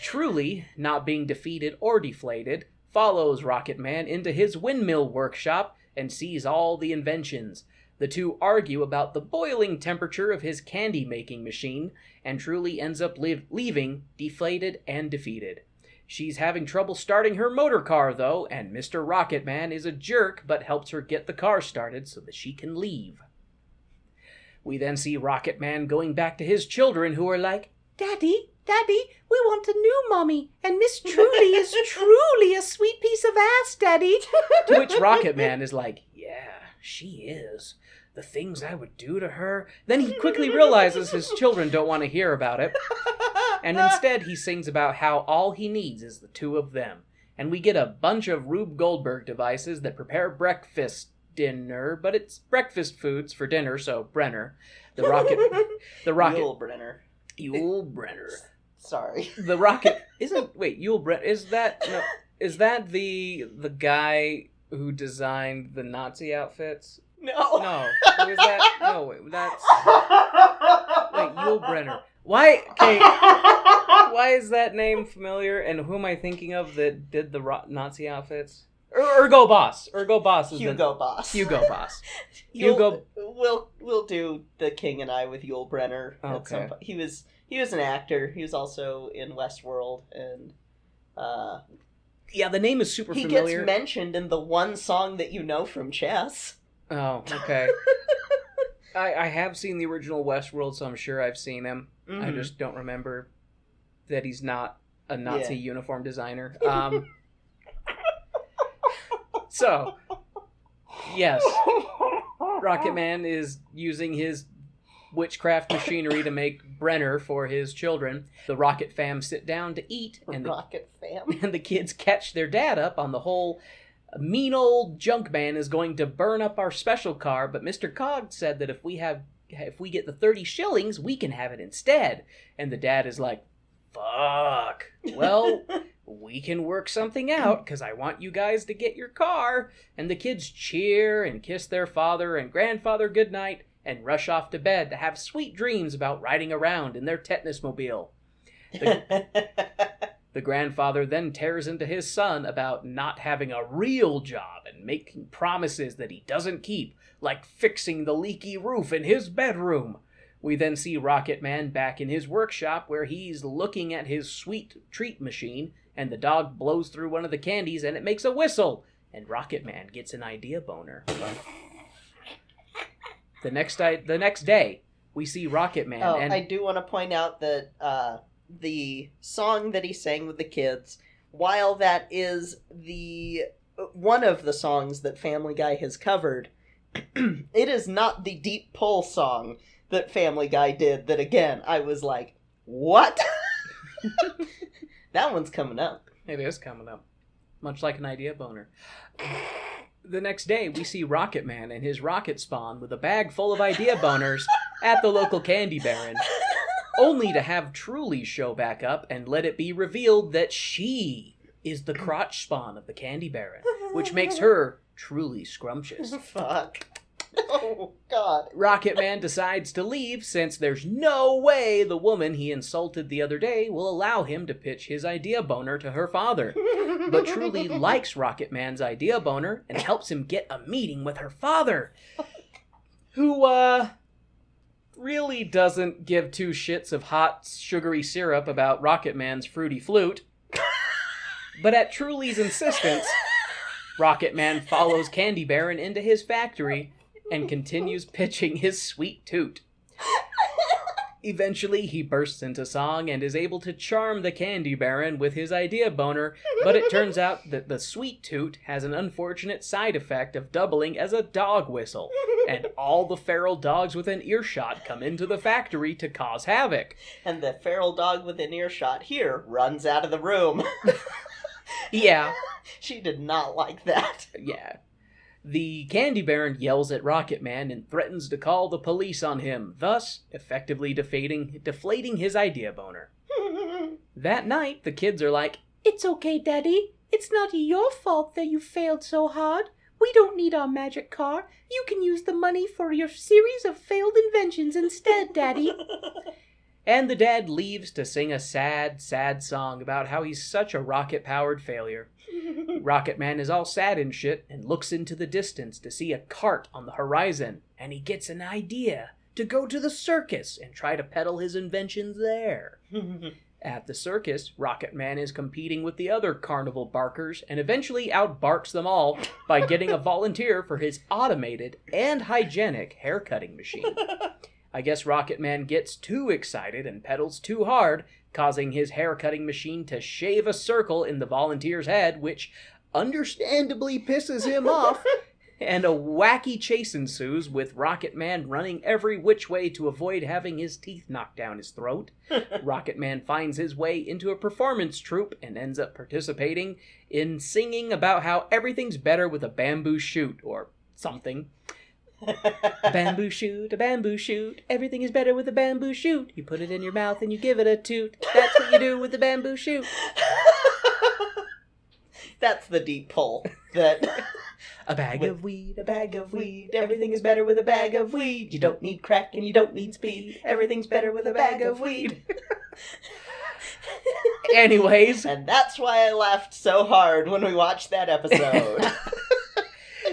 Truly, not being defeated or deflated, follows Rocket Man into his windmill workshop and sees all the inventions. The two argue about the boiling temperature of his candy-making machine, and Truly ends up leaving deflated and defeated. She's having trouble starting her motor car, though, and Mr. Rocket Man is a jerk, but helps her get the car started so that she can leave. We then see Rocket Man going back to his children, who are like, Daddy, we want a new mommy, and Miss Truly is truly a sweet piece of ass, Daddy. To which Rocket Man is like, yeah, she is. The things I would do to her. Then he quickly realizes his children don't want to hear about it. And instead he sings about how all he needs is the two of them. And we get a bunch of Rube Goldberg devices that prepare breakfast dinner, but it's breakfast foods for dinner, so Brenner. The rocket... Yul Brenner. Yul Brenner. Sorry. The rocket... Yul Brenner... Is that the guy who designed the Nazi outfits? No. No. Who is that? No, that's... Wait, Yul Brenner. Why? Okay. Why is that name familiar? And who am I thinking of that did the Nazi outfits? Ergo Boss. Ergo Boss is Hugo Boss. Hugo Boss. We'll do The King and I with Yul Brenner. Okay. He was an actor. He was also in Westworld, and yeah, the name is super familiar. He gets mentioned in the one song that you know from Chess. Oh, okay. I have seen the original Westworld, so I'm sure I've seen him. Mm-hmm. I just don't remember that he's not a Nazi uniform designer. So, yes, Rocket Man is using his witchcraft machinery to make Brenner for his children. The Rocket fam sit down to eat, and the kids catch their dad up on the whole mean old junk man is going to burn up our special car, but Mr. Cog said that if we get the 30 shillings, we can have it instead. And the dad is like, fuck. Well, we can work something out, because I want you guys to get your car. And the kids cheer and kiss their father and grandfather goodnight and rush off to bed to have sweet dreams about riding around in their Tetanus mobile. The grandfather then tears into his son about not having a real job and making promises that he doesn't keep, like fixing the leaky roof in his bedroom. We then see Rocket Man back in his workshop where he's looking at his sweet treat machine, and the dog blows through one of the candies and it makes a whistle, and Rocket Man gets an idea boner. The next day, we see Rocket Man. Oh, I do want to point out that the song that he sang with the kids, while that is one of the songs that Family Guy has covered, it is not the Deep Pull song that Family Guy did that, again, I was like, what? That one's coming up. It is coming up. Much like an idea boner. The next day, we see Rocket Man and his rocket spawn with a bag full of idea boners at the local Candy Baron, only to have Truly show back up and let it be revealed that she is the crotch spawn of the Candy Baron, which makes her truly scrumptious. Fuck. Oh, God. Rocket Man decides to leave since there's no way the woman he insulted the other day will allow him to pitch his idea boner to her father. But Truly likes Rocket Man's idea boner and helps him get a meeting with her father, who, really doesn't give two shits of hot, sugary syrup about Rocket Man's fruity flute. But at Truly's insistence, Rocket Man follows Candy Baron into his factory and continues pitching his sweet toot. Eventually, he bursts into song and is able to charm the Candy Baron with his idea boner, but it turns out that the sweet toot has an unfortunate side effect of doubling as a dog whistle, and all the feral dogs within earshot come into the factory to cause havoc. And the feral dog within earshot here runs out of the room. Yeah. She did not like that. Yeah. The Candy Baron yells at Rocket Man and threatens to call the police on him, thus effectively deflating his idea boner. That night, the kids are like, "It's okay, Daddy. It's not your fault that you failed so hard. We don't need our magic car. You can use the money for your series of failed inventions instead, Daddy." And the dad leaves to sing a sad, sad song about how he's such a rocket-powered failure. Rocket Man is all sad and shit and looks into the distance to see a cart on the horizon, and he gets an idea to go to the circus and try to peddle his inventions there. At the circus, Rocket Man is competing with the other carnival barkers and eventually outbarks them all by getting a volunteer for his automated and hygienic haircutting machine. I guess Rocket Man gets too excited and pedals too hard, causing his hair-cutting machine to shave a circle in the volunteer's head, which understandably pisses him off, and a wacky chase ensues with Rocket Man running every which way to avoid having his teeth knocked down his throat. Rocket Man finds his way into a performance troupe and ends up participating in singing about how everything's better with a bamboo shoot, or something. A bamboo shoot, everything is better with a bamboo shoot. You put it in your mouth and you give it a toot. That's what you do with the bamboo shoot. That's the deep pull. That a bag of weed, everything is better with a bag of weed. You don't need crack and you don't need speed. Everything's better with a bag of weed. Anyways. And that's why I laughed so hard when we watched that episode.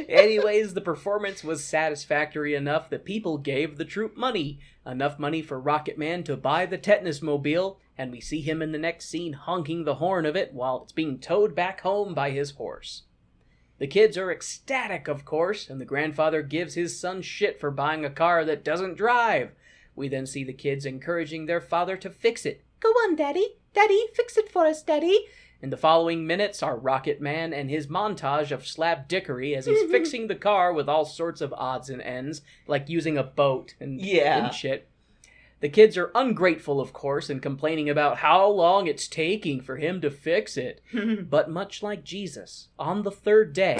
Anyways, the performance was satisfactory enough that people gave the troupe money. Enough money for Rocket Man to buy the Tetanus mobile, and we see him in the next scene honking the horn of it while it's being towed back home by his horse. The kids are ecstatic, of course, and the grandfather gives his son shit for buying a car that doesn't drive. We then see the kids encouraging their father to fix it. "Go on, Daddy. Daddy, fix it for us, Daddy." In the following minutes are Rocket Man and his montage of slapdickery as he's fixing the car with all sorts of odds and ends, like using a boat and shit. The kids are ungrateful, of course, and complaining about how long it's taking for him to fix it. But much like Jesus, on the third day,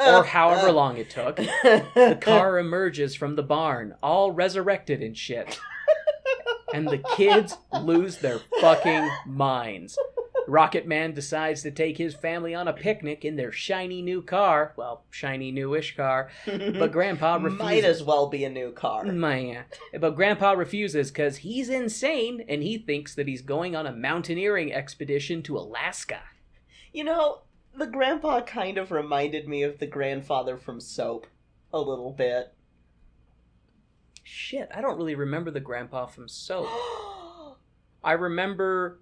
or however long it took, the car emerges from the barn, all resurrected and shit. And the kids lose their fucking minds. Rocket Man decides to take his family on a picnic in their shiny new car. Well, shiny newish car. But Grandpa refuses. Might as well be a new car. Man. But Grandpa refuses because he's insane and he thinks that he's going on a mountaineering expedition to Alaska. You know, the grandpa kind of reminded me of the grandfather from Soap a little bit. Shit, I don't really remember the grandpa from Soap. I remember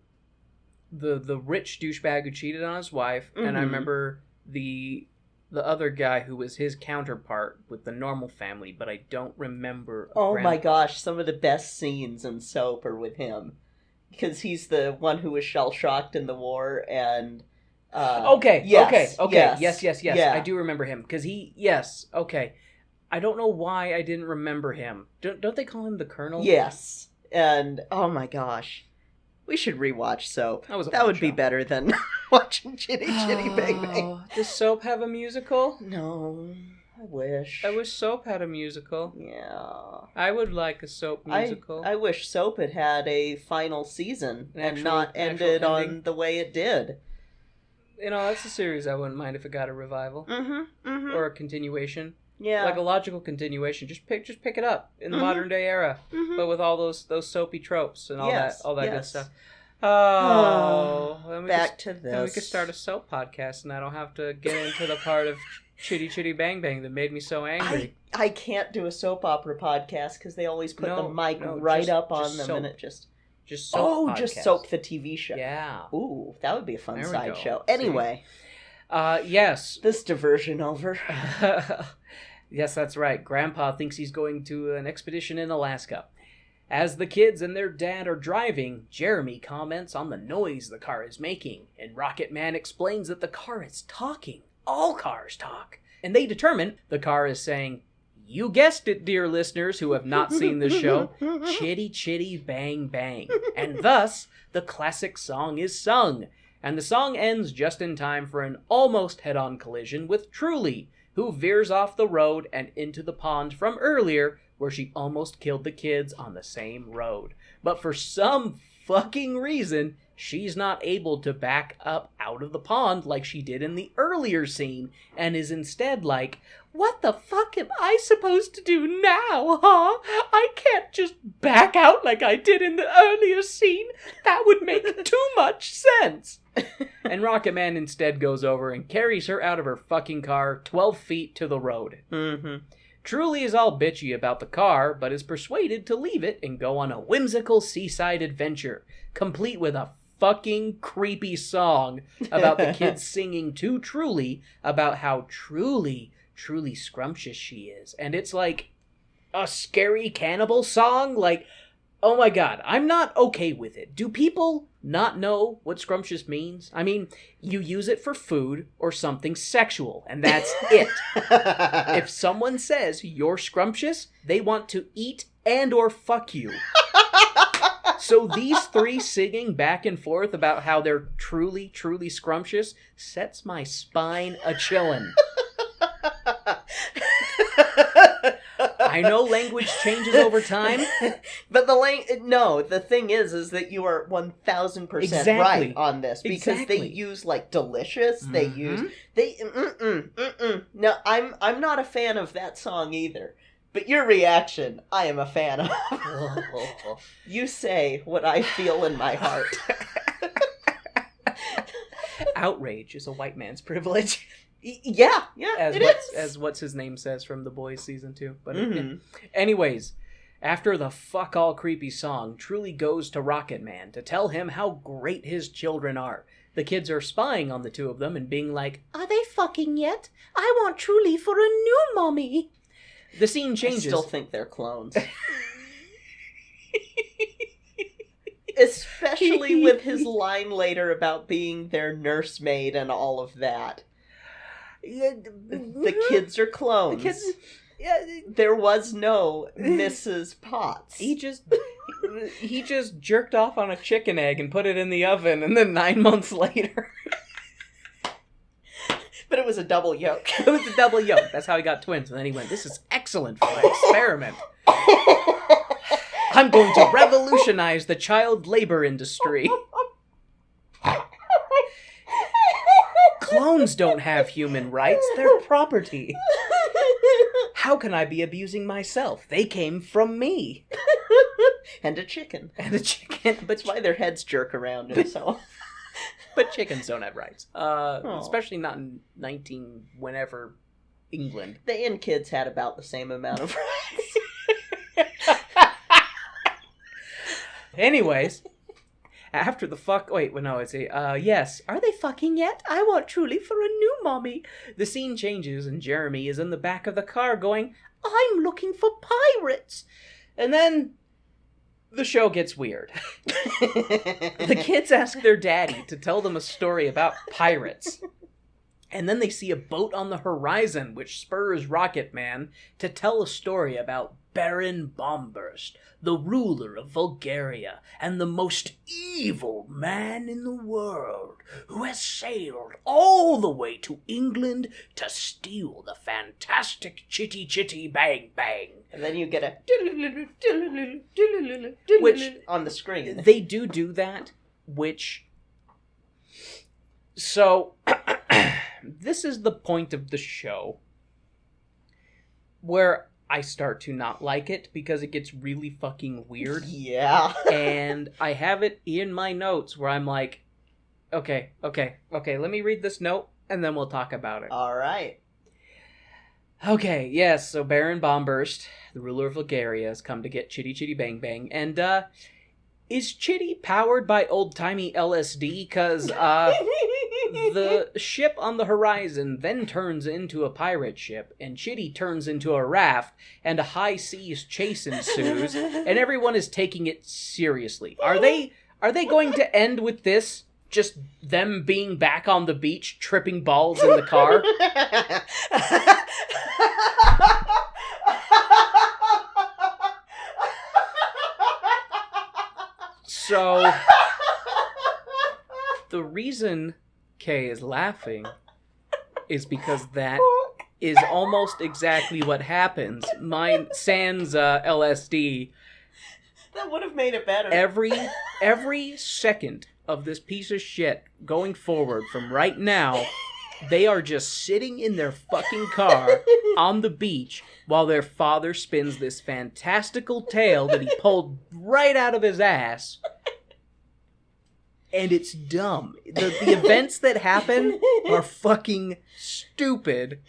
the rich douchebag who cheated on his wife, and I remember the other guy who was his counterpart with the normal family, but I don't remember. My gosh, some of the best scenes in Soap are with him. Because he's the one who was shell-shocked in the war, and... Yes. Yeah. I do remember him, because I don't know why I didn't remember him. Don't they call him the Colonel? Yes. And, oh my gosh. We should rewatch Soap. That would be better than watching Chitty Chitty Bang Bang. Does Soap have a musical? No. I wish. I wish Soap had a musical. Yeah. I would like a Soap musical. I wish Soap had a final season and not ended on the way it did. You know, that's a series I wouldn't mind if it got a revival. Or a continuation. Yeah. Like a logical continuation. Just pick it up in the modern day era. But with all those soapy tropes and all that good stuff. Back to this. Then we could start a soap podcast and I don't have to get into the part of Chitty Chitty Bang Bang that made me so angry. I can't do a soap opera podcast because they always put the mic right up on them and it just soap podcast. Just Soap the TV show. Yeah. Ooh, that would be a fun side show. Anyway. Yes. This diversion over. Yes, that's right. Grandpa thinks he's going to an expedition in Alaska. As the kids and their dad are driving, Jeremy comments on the noise the car is making, and Rocket Man explains that the car is talking. All cars talk. And they determine the car is saying, you guessed it, dear listeners who have not seen this show, Chitty Chitty Bang Bang. And thus, the classic song is sung. And the song ends just in time for an almost head-on collision with Truly, who veers off the road and into the pond from earlier, where she almost killed the kids on the same road. But for some fucking reason, she's not able to back up out of the pond like she did in the earlier scene, and is instead like, what the fuck am I supposed to do now, huh? I can't just back out like I did in the earlier scene. That would make too much sense. And Rocket Man instead goes over and carries her out of her fucking car 12 feet to the road. Truly is all bitchy about the car, but is persuaded to leave it and go on a whimsical seaside adventure, complete with a fucking creepy song about the kids singing to Truly about how truly scrumptious she is. And it's like a scary cannibal song. Like, oh my god, I'm not okay with it. Do people not know what scrumptious means? I mean, you use it for food or something sexual, and that's it. If someone says you're scrumptious, they want to eat and or fuck you. So these three singing back and forth about how they're truly scrumptious sets my spine a-chillin'. I know language changes over time, but the thing is that you are 1,000% right on this, because they use like delicious. They use No, I'm not a fan of that song either. But your reaction, I am a fan of. You say what I feel in my heart. Outrage is a white man's privilege. Yeah, as what's his name says from The Boys season 2. But anyways, after the fuck all creepy song, Truly goes to Rocket Man to tell him how great his children are. The kids are spying on the two of them and being like, are they fucking yet? I want Truly for a new mommy. The scene changes. I still think they're clones. Especially with his line later about being their nursemaid and all of that. The kids are clones. There was no Mrs. Potts. He just jerked off on a chicken egg and put it in the oven, and then 9 months later. But it was a double yolk. It was a double yolk. That's how he got twins. And then he went, this is excellent for my experiment. I'm going to revolutionize the child labor industry. Clones don't have human rights. They're property. How can I be abusing myself? They came from me. And a chicken. And a chicken. But That's why their heads jerk around and so. But chickens don't have rights. Especially not in 19 whenever England. The inn kids had about the same amount of rights. Anyways, after the fuck... yes. Are they fucking yet? I want Truly for a new mommy. The scene changes and Jeremy is in the back of the car going, I'm looking for pirates. And then the show gets weird. The kids ask their daddy to tell them a story about pirates. And then they see a boat on the horizon, which spurs Rocket Man to tell a story about Baron Bombburst, the ruler of Bulgaria, and the most evil man in the world, who has sailed all the way to England to steal the fantastic Chitty Chitty Bang Bang. And then you get a which on the screen. They do that, which... So, this is the point of the show where I start to not like it because it gets really fucking weird. Yeah. And I have it in my notes where I'm like, okay, let me read this note and then we'll talk about it. All right. Okay, yes, so Baron Bombburst, the ruler of Bulgaria, has come to get Chitty Chitty Bang Bang. And, is Chitty powered by old-timey LSD? Because, the ship on the horizon then turns into a pirate ship, and Chitty turns into a raft, and a high seas chase ensues, and everyone is taking it seriously. Are they going to end with this? Just them being back on the beach, tripping balls in the car? So, the reason Kay is laughing is because that is almost exactly what happens. Mine sans LSD. That would have made it better. Every second of this piece of shit going forward from right now, they are just sitting in their fucking car on the beach while their father spins this fantastical tale that he pulled right out of his ass. And it's dumb. The events that happen are fucking stupid.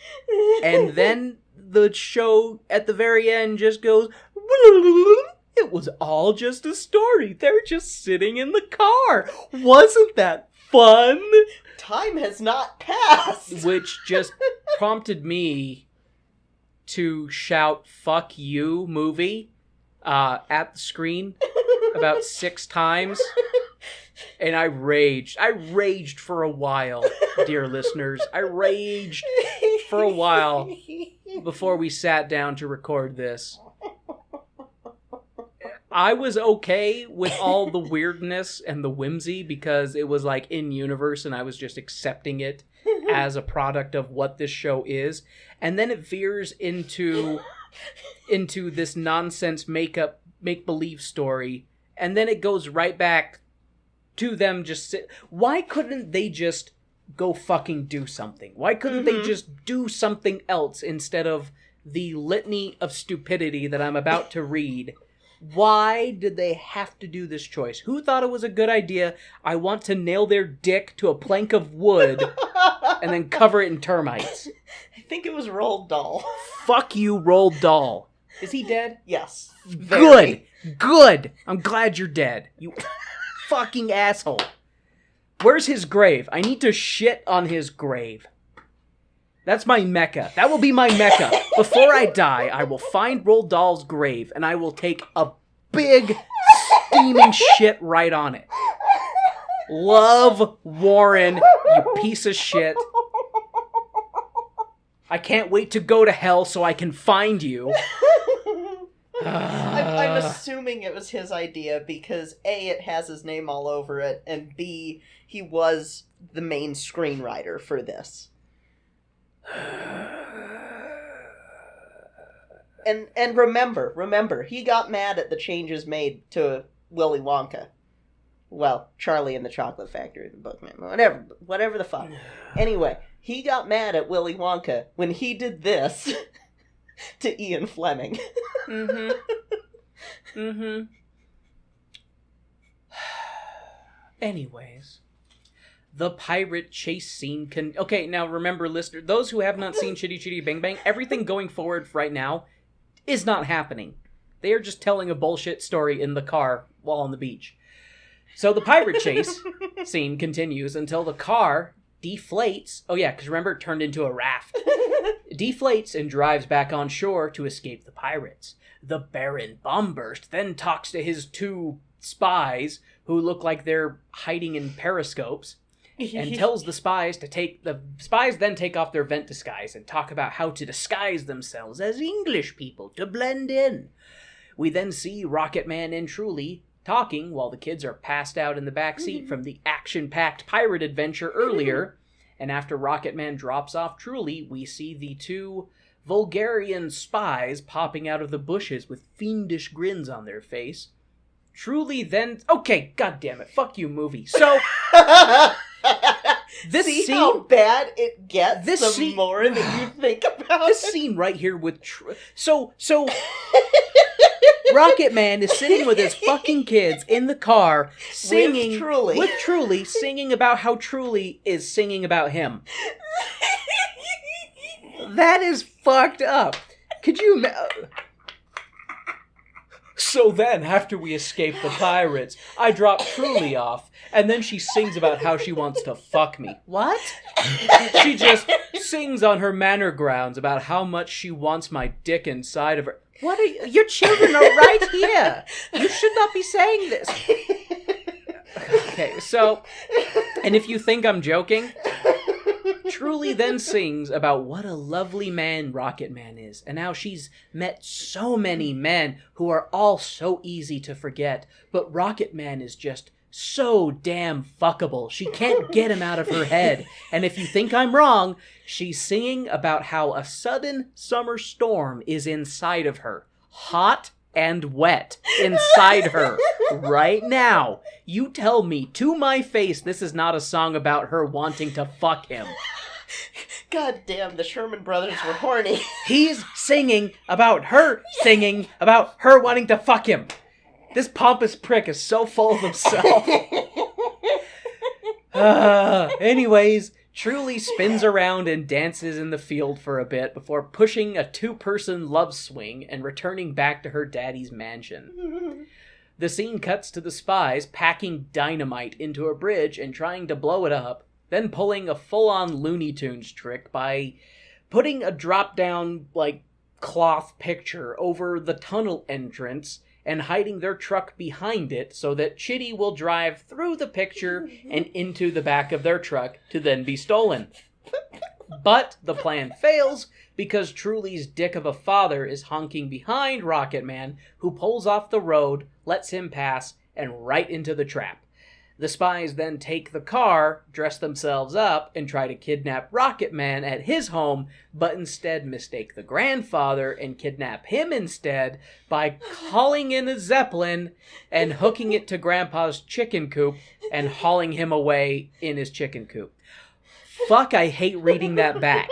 And then the show at the very end just goes, it was all just a story. They're just sitting in the car. Wasn't that fun? Time has not passed. Which just prompted me to shout, fuck you, movie, at the screen about 6 times. And I raged for a while, dear listeners. I raged for a while before we sat down to record this. I was okay with all the weirdness and the whimsy because it was like in universe and I was just accepting it as a product of what this show is. And then it veers into this nonsense make-believe story. And then it goes right back to them just sit. Why couldn't they just go fucking do something? Why couldn't they just do something else instead of the litany of stupidity that I'm about to read? Why did they have to do this choice? Who thought it was a good idea? I want to nail their dick to a plank of wood and then cover it in termites. I think it was Roald Dahl. Fuck you, Roald Dahl. Is he dead? Yes. Good. I'm glad you're dead. You fucking asshole. Where's his grave? I need to shit on his grave. That's my mecca. That will be my mecca. Before I die, I will find Roald Dahl's grave, and I will take a big, steaming shit right on it. Love, Warren, you piece of shit. I can't wait to go to hell so I can find you. I'm assuming it was his idea because A, it has his name all over it, and B, he was the main screenwriter for this. And remember, he got mad at the changes made to Willy Wonka. Well, Charlie and the Chocolate Factory, the bookman. Whatever the fuck. Anyway, he got mad at Willy Wonka when he did this to Ian Fleming. Anyways, the pirate chase scene okay, now remember, listener, those who have not seen Chitty Chitty Bang Bang, everything going forward right now is not happening. They are just telling a bullshit story in the car while on the beach. So the pirate chase scene continues until the car deflates. Oh yeah, because remember, it turned into a raft. Deflates and drives back on shore to escape the pirates. The Baron Bombburst then talks to his 2 spies, who look like they're hiding in periscopes, and tells the spies then take off their vent disguise and talk about how to disguise themselves as English people to blend in. We then see Rocket Man and Truly talking while the kids are passed out in the back seat from the action-packed pirate adventure earlier, and after Rocket Man drops off Truly, we see the 2 Vulgarian spies popping out of the bushes with fiendish grins on their face. Truly then... Okay, goddammit, fuck you, movie. So... See how bad it gets more that you think about this scene right here with... So... Rocket Man is sitting with his fucking kids in the car, singing... With Truly, singing about how Truly is singing about him. That is fucked up. Could you... So then, after we escape the pirates, I drop Truly off, and then she sings about how she wants to fuck me. What? She just sings on her manor grounds about how much she wants my dick inside of her. What are you? Your children are right here. You should not be saying this. Okay, so, and if you think I'm joking, Truly then sings about what a lovely man Rocket Man is, and how she's met so many men who are all so easy to forget, but Rocket Man is just so damn fuckable. She can't get him out of her head. And if you think I'm wrong, she's singing about how a sudden summer storm is inside of her. Hot and wet inside her right now. You tell me to my face this is not a song about her wanting to fuck him. God damn, the Sherman Brothers were horny. He's singing about her wanting to fuck him. This pompous prick is so full of himself. Anyways, Truly spins around and dances in the field for a bit before pushing a 2-person love swing and returning back to her daddy's mansion. The scene cuts to the spies packing dynamite into a bridge and trying to blow it up, then pulling a full-on Looney Tunes trick by putting a drop-down, cloth picture over the tunnel entrance and hiding their truck behind it so that Chitty will drive through the picture and into the back of their truck to then be stolen. But the plan fails because Truly's dick of a father is honking behind Rocket Man, who pulls off the road, lets him pass, and right into the trap. The spies then take the car, dress themselves up, and try to kidnap Rocket Man at his home, but instead mistake the grandfather and kidnap him instead by calling in a Zeppelin and hooking it to Grandpa's chicken coop and hauling him away in his chicken coop. Fuck, I hate reading that back.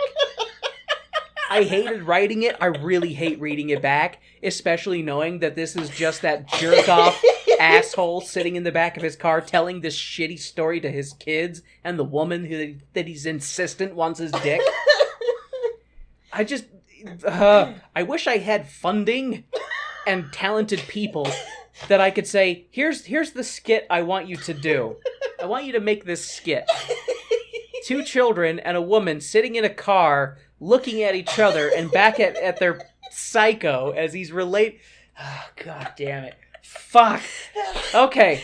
I hated writing it. I really hate reading it back, especially knowing that this is just that jerk-off asshole sitting in the back of his car telling this shitty story to his kids and the woman that he's insistent wants his dick. I wish I had funding and talented people that I could say, here's the skit I want you to do. I want you to make this skit. 2 children and a woman sitting in a car looking at each other and back at their psycho as he's Oh, God damn it. Fuck. Okay.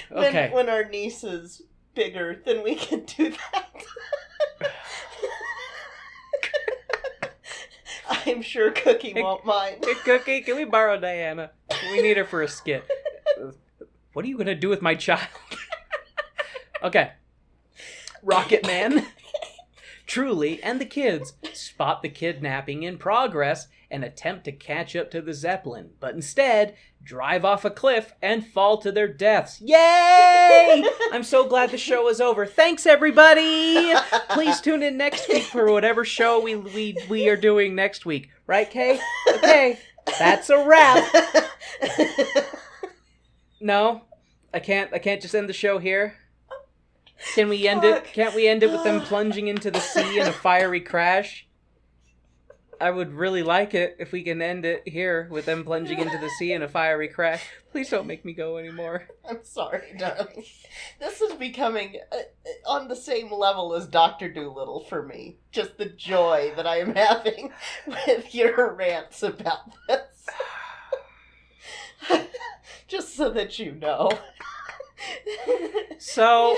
When our niece is bigger, then we can do that. I'm sure Cookie won't mind. Hey, Cookie, can we borrow Diana? We need her for a skit. What are you going to do with my child? Okay. Rocket Man, Truly, and the kids spot the kidnapping in progress and attempt to catch up to the Zeppelin, but instead drive off a cliff and fall to their deaths. Yay! I'm so glad the show is over. Thanks, everybody! Please tune in next week for whatever show we are doing next week. Right, Kay? Okay, that's a wrap. No, I can't just end the show here. Can we end it? Can't we end it with them plunging into the sea in a fiery crash? I would really like it if we can end it here with them plunging into the sea in a fiery crash. Please don't make me go anymore. I'm sorry, darling. This is becoming on the same level as Dr. Dolittle for me. Just the joy that I am having with your rants about this. Just so that you know. So,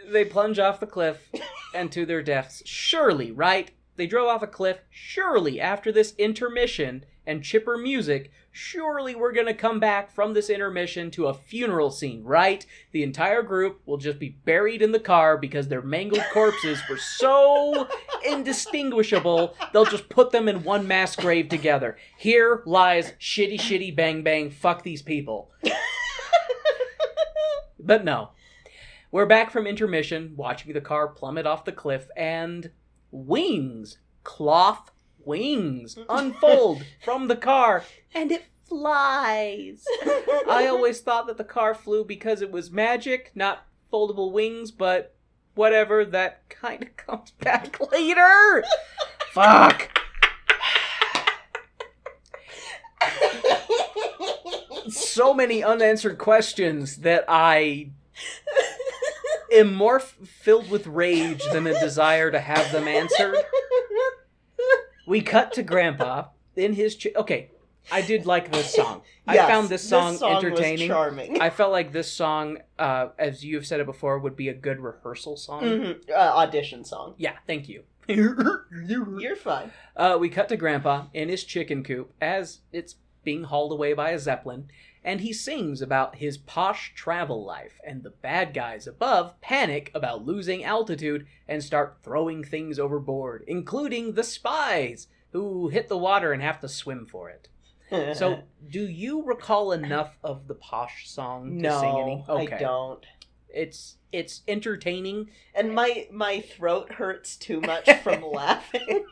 they plunge off the cliff and to their deaths. Surely, right? They drove off a cliff. Surely, after this intermission and chipper music, surely we're going to come back from this intermission to a funeral scene, right? The entire group will just be buried in the car because their mangled corpses were so indistinguishable, they'll just put them in one mass grave together. Here lies Chitty Chitty Bang Bang. Fuck these people. But no. We're back from intermission, watching the car plummet off the cliff, and wings, cloth wings, unfold from the car, and it flies. I always thought that the car flew because it was magic, not foldable wings, but whatever, that kind of comes back later. Fuck. So many unanswered questions that I am more filled with rage than a desire to have them answered. We cut to Grandpa in his... Okay, I did like this song. Yes, I found this song entertaining. Was charming. I felt like this song, as you've said it before, would be a good rehearsal song. Mm-hmm. Audition song. Yeah, thank you. You're fine. We cut to Grandpa in his chicken coop as it's being hauled away by a Zeppelin, and he sings about his posh travel life, and the bad guys above panic about losing altitude and start throwing things overboard, including the spies, who hit the water and have to swim for it. So, do you recall enough of the posh song to sing any? Okay. I don't. It's entertaining. And my throat hurts too much from laughing.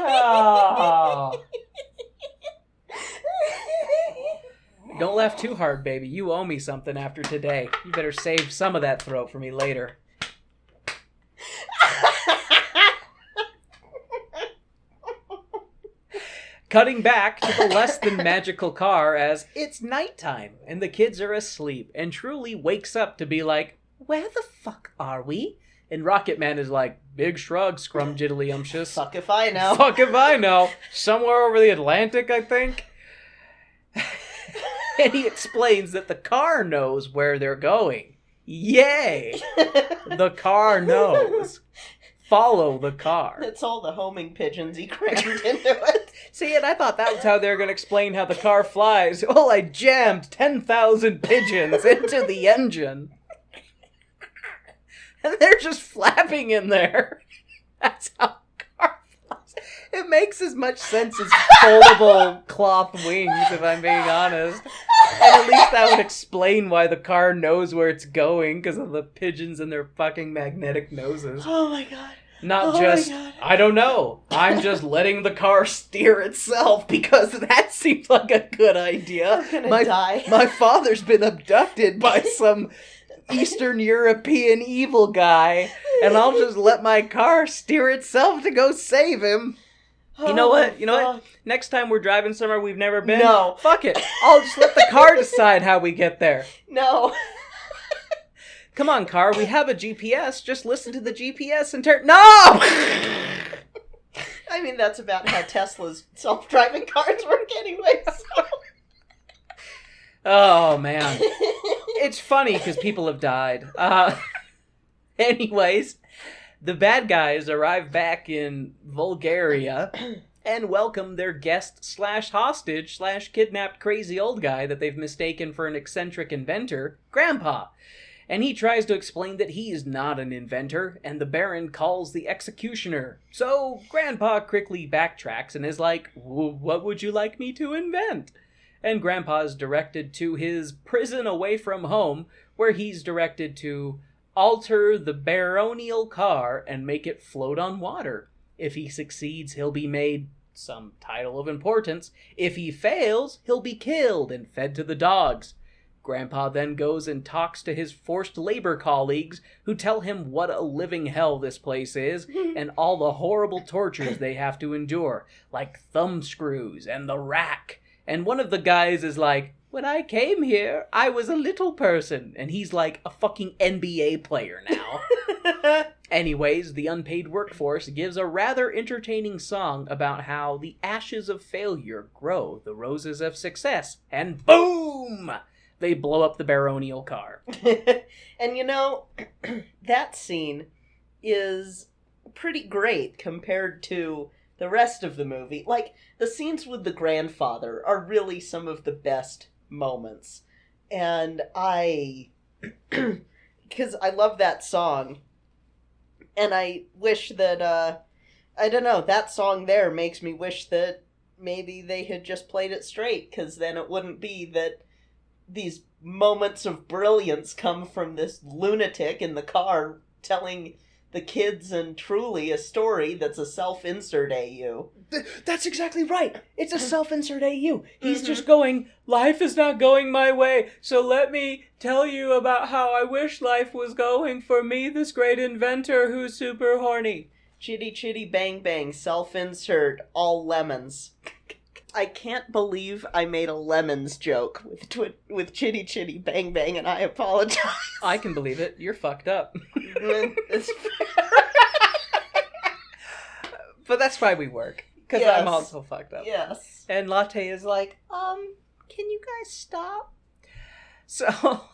Oh. Don't laugh too hard, baby. You owe me something after today. You better save some of that throat for me later. Cutting back to the less than magical car as it's nighttime and the kids are asleep, and Truly wakes up to be like, where the fuck are we? And Rocket Man is like, big shrug, scrumjiddlyumptious. Fuck if I know. Fuck if I know. Somewhere over the Atlantic, I think. And he explains that the car knows where they're going. Yay! The car knows. Follow the car. It's all the homing pigeons he crammed into it. See, and I thought that was how they were going to explain how the car flies. Well, I jammed 10,000 pigeons into the engine. And they're just flapping in there. That's how a car flies. It makes as much sense as foldable cloth wings, if I'm being honest. And at least that would explain why the car knows where it's going, because of the pigeons and their fucking magnetic noses. Oh my god. Not just, I don't know, I'm just letting the car steer itself, because that seems like a good idea. I'm gonna die. My father's been abducted by some Eastern European evil guy, and I'll just let my car steer itself to go save him. You know what? Next time we're driving somewhere we've never been, no. Fuck it. I'll just let the car decide how we get there. No. Come on, car. We have a GPS. Just listen to the GPS and turn... No! I mean, that's about how Tesla's self-driving cars work anyway, so... Oh, man. It's funny because people have died. Anyways, the bad guys arrive back in Bulgaria and welcome their guest/hostage/kidnapped crazy old guy that they've mistaken for an eccentric inventor, Grandpa. And he tries to explain that he's not an inventor, and the Baron calls the executioner. So Grandpa quickly backtracks and is like, what would you like me to invent? And Grandpa's directed to his prison away from home, where he's directed to alter the baronial car and make it float on water. If he succeeds, he'll be made some title of importance. If he fails, he'll be killed and fed to the dogs. Grandpa then goes and talks to his forced labor colleagues, who tell him what a living hell this place is, and all the horrible tortures they have to endure, like thumb screws and the rack. And one of the guys is like, when I came here, I was a little person. And he's like a fucking NBA player now. Anyways, the unpaid workforce gives a rather entertaining song about how the ashes of failure grow the roses of success. And boom! They blow up the baronial car. And you know, that scene is pretty great compared to the rest of the movie. Like, the scenes with the grandfather are really some of the best moments. And because I love that song. And I wish that, I don't know, that song there makes me wish that maybe they had just played it straight, because then it wouldn't be that these moments of brilliance come from this lunatic in the car telling the kids and Truly a story that's a self-insert AU. That's exactly right. It's a self-insert AU. He's just going, life is not going my way, so let me tell you about how I wish life was going for me, this great inventor who's super horny. Chitty Chitty Bang Bang, self-insert, all lemons. I can't believe I made a lemons joke with Chitty Chitty Bang Bang, and I apologize. I can believe it. You're fucked up. But that's why we work. Because yes. I'm also fucked up. Yes. And Latte is like, can you guys stop? So, okay.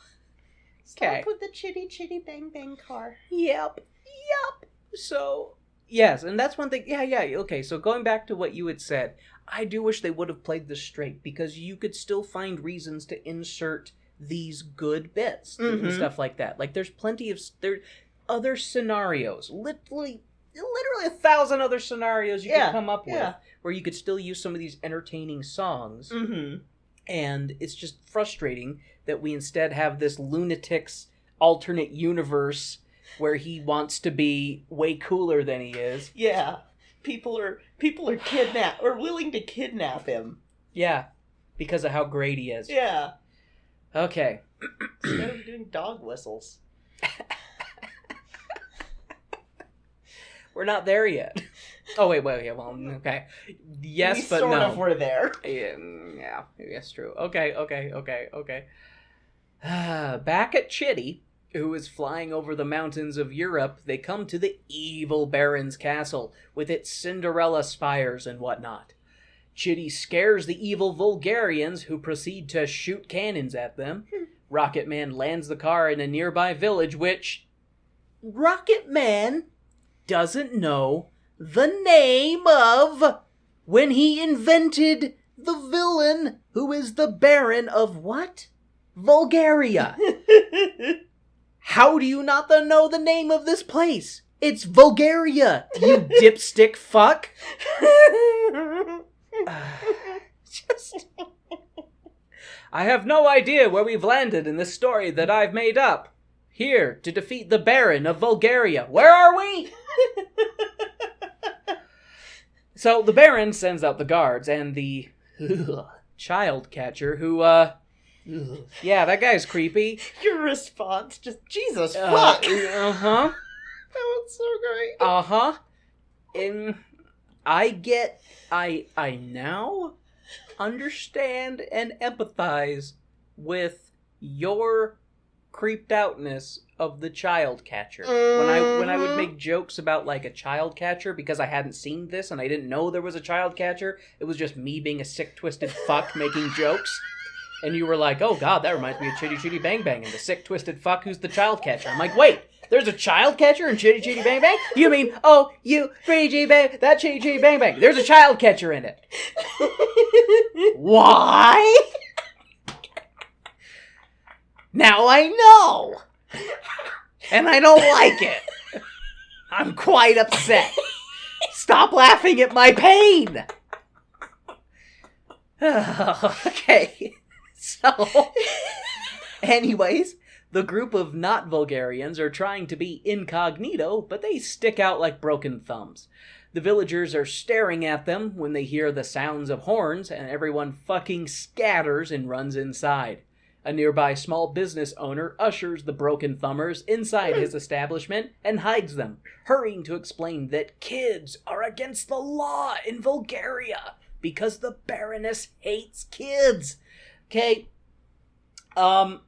Stop with the Chitty Chitty Bang Bang car. Yep. So, yes, and that's one thing. Yeah, okay, so going back to what you had said, I do wish they would have played this straight, because you could still find reasons to insert these good bits and stuff like that. Like, there's plenty of other scenarios, literally 1,000 other scenarios you could come up with where you could still use some of these entertaining songs. And it's just frustrating that we instead have this lunatic's alternate universe where he wants to be way cooler than he is. Yeah. People are kidnapped or willing to kidnap him. Yeah. Because of how great he is. Yeah. Okay. Instead of doing dog whistles. We're not there yet. Oh, wait, well, okay. Yes, but no. We sort of were there. Yeah, that's true. Okay. Back at Chitty, who is flying over the mountains of Europe, they come to the evil Baron's castle, with its Cinderella spires and whatnot. Chitty scares the evil Vulgarians, who proceed to shoot cannons at them. Rocket Man lands the car in a nearby village, which Rocket Man doesn't know the name of when he invented the villain who is the Baron of what? Bulgaria. How do you not know the name of this place? It's Bulgaria, you dipstick fuck. I have no idea where we've landed in this story that I've made up. Here, to defeat the Baron of Bulgaria. Where are we? So the Baron sends out the guards, and the child catcher, who, yeah, that guy's creepy. Your response, just, Jesus, fuck! Uh-huh. That was so great. Uh-huh. And I now understand and empathize with your creeped outness of the child catcher. When I would make jokes about like a child catcher because I hadn't seen this and I didn't know there was a child catcher, it was just me being a sick twisted fuck making jokes. And you were like, "Oh god, that reminds me of Chitty Chitty Bang Bang and the sick twisted fuck who's the child catcher." I'm like, "Wait, there's a child catcher in Chitty Chitty Bang Bang? You mean, oh, you Chitty Chitty Bang, that Chitty Chitty Bang Bang. There's a child catcher in it." Why? Now I know. And I don't like it. I'm quite upset. Stop laughing at my pain. Okay. So, anyways, the group of not Vulgarians are trying to be incognito, but they stick out like broken thumbs. The villagers are staring at them when they hear the sounds of horns, and everyone fucking scatters and runs inside. A nearby small business owner ushers the broken thumbers inside his establishment and hides them, hurrying to explain that kids are against the law in Bulgaria because the Baroness hates kids. Okay, how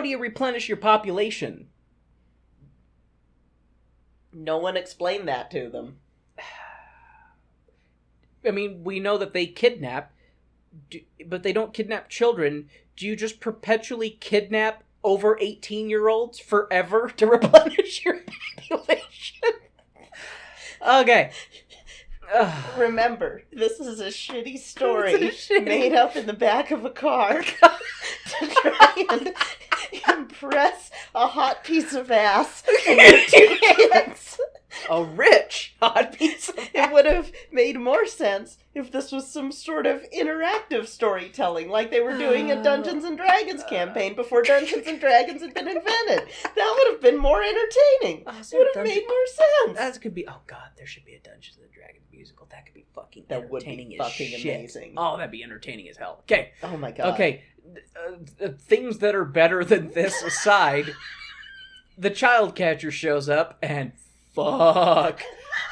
do you replenish your population? No one explained that to them. I mean, we know that they kidnap, but they don't kidnap children. Do you just perpetually kidnap over 18-year-olds forever to replenish your population? Okay. Remember, this is a shitty story made up in the back of a car to try and impress a hot piece of ass in your 2 hands. A rich hot piece of ass. It would have made more sense if this was some sort of interactive storytelling, like they were doing a Dungeons & Dragons campaign before Dungeons & Dragons had been invented. That would have been more entertaining. It would have made more sense. That could be... Oh, God, there should be a Dungeons & Dragons musical. That could be fucking that entertaining would be fucking as shit. amazing. Oh, that'd be entertaining as hell. Okay. Oh, my God. Okay. Things that are better than this aside, the child catcher shows up and... Fuck.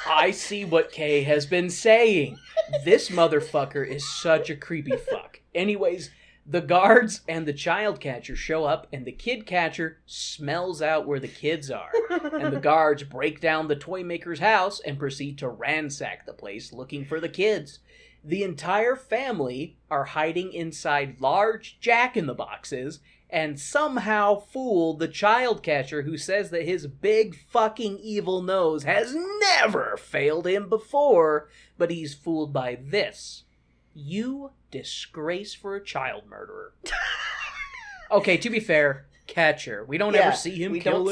I see what Kay has been saying. This motherfucker is such a creepy fuck. Anyways, the guards and the child catcher show up, and the kid catcher smells out where the kids are. And the guards break down the toy maker's house and proceed to ransack the place looking for the kids. The entire family are hiding inside large jack-in-the-boxes and somehow fool the child catcher who says that his big fucking evil nose has never failed him before, but he's fooled by this. You disgrace for a child murderer. Okay, to be fair, catcher. We don't ever see him kill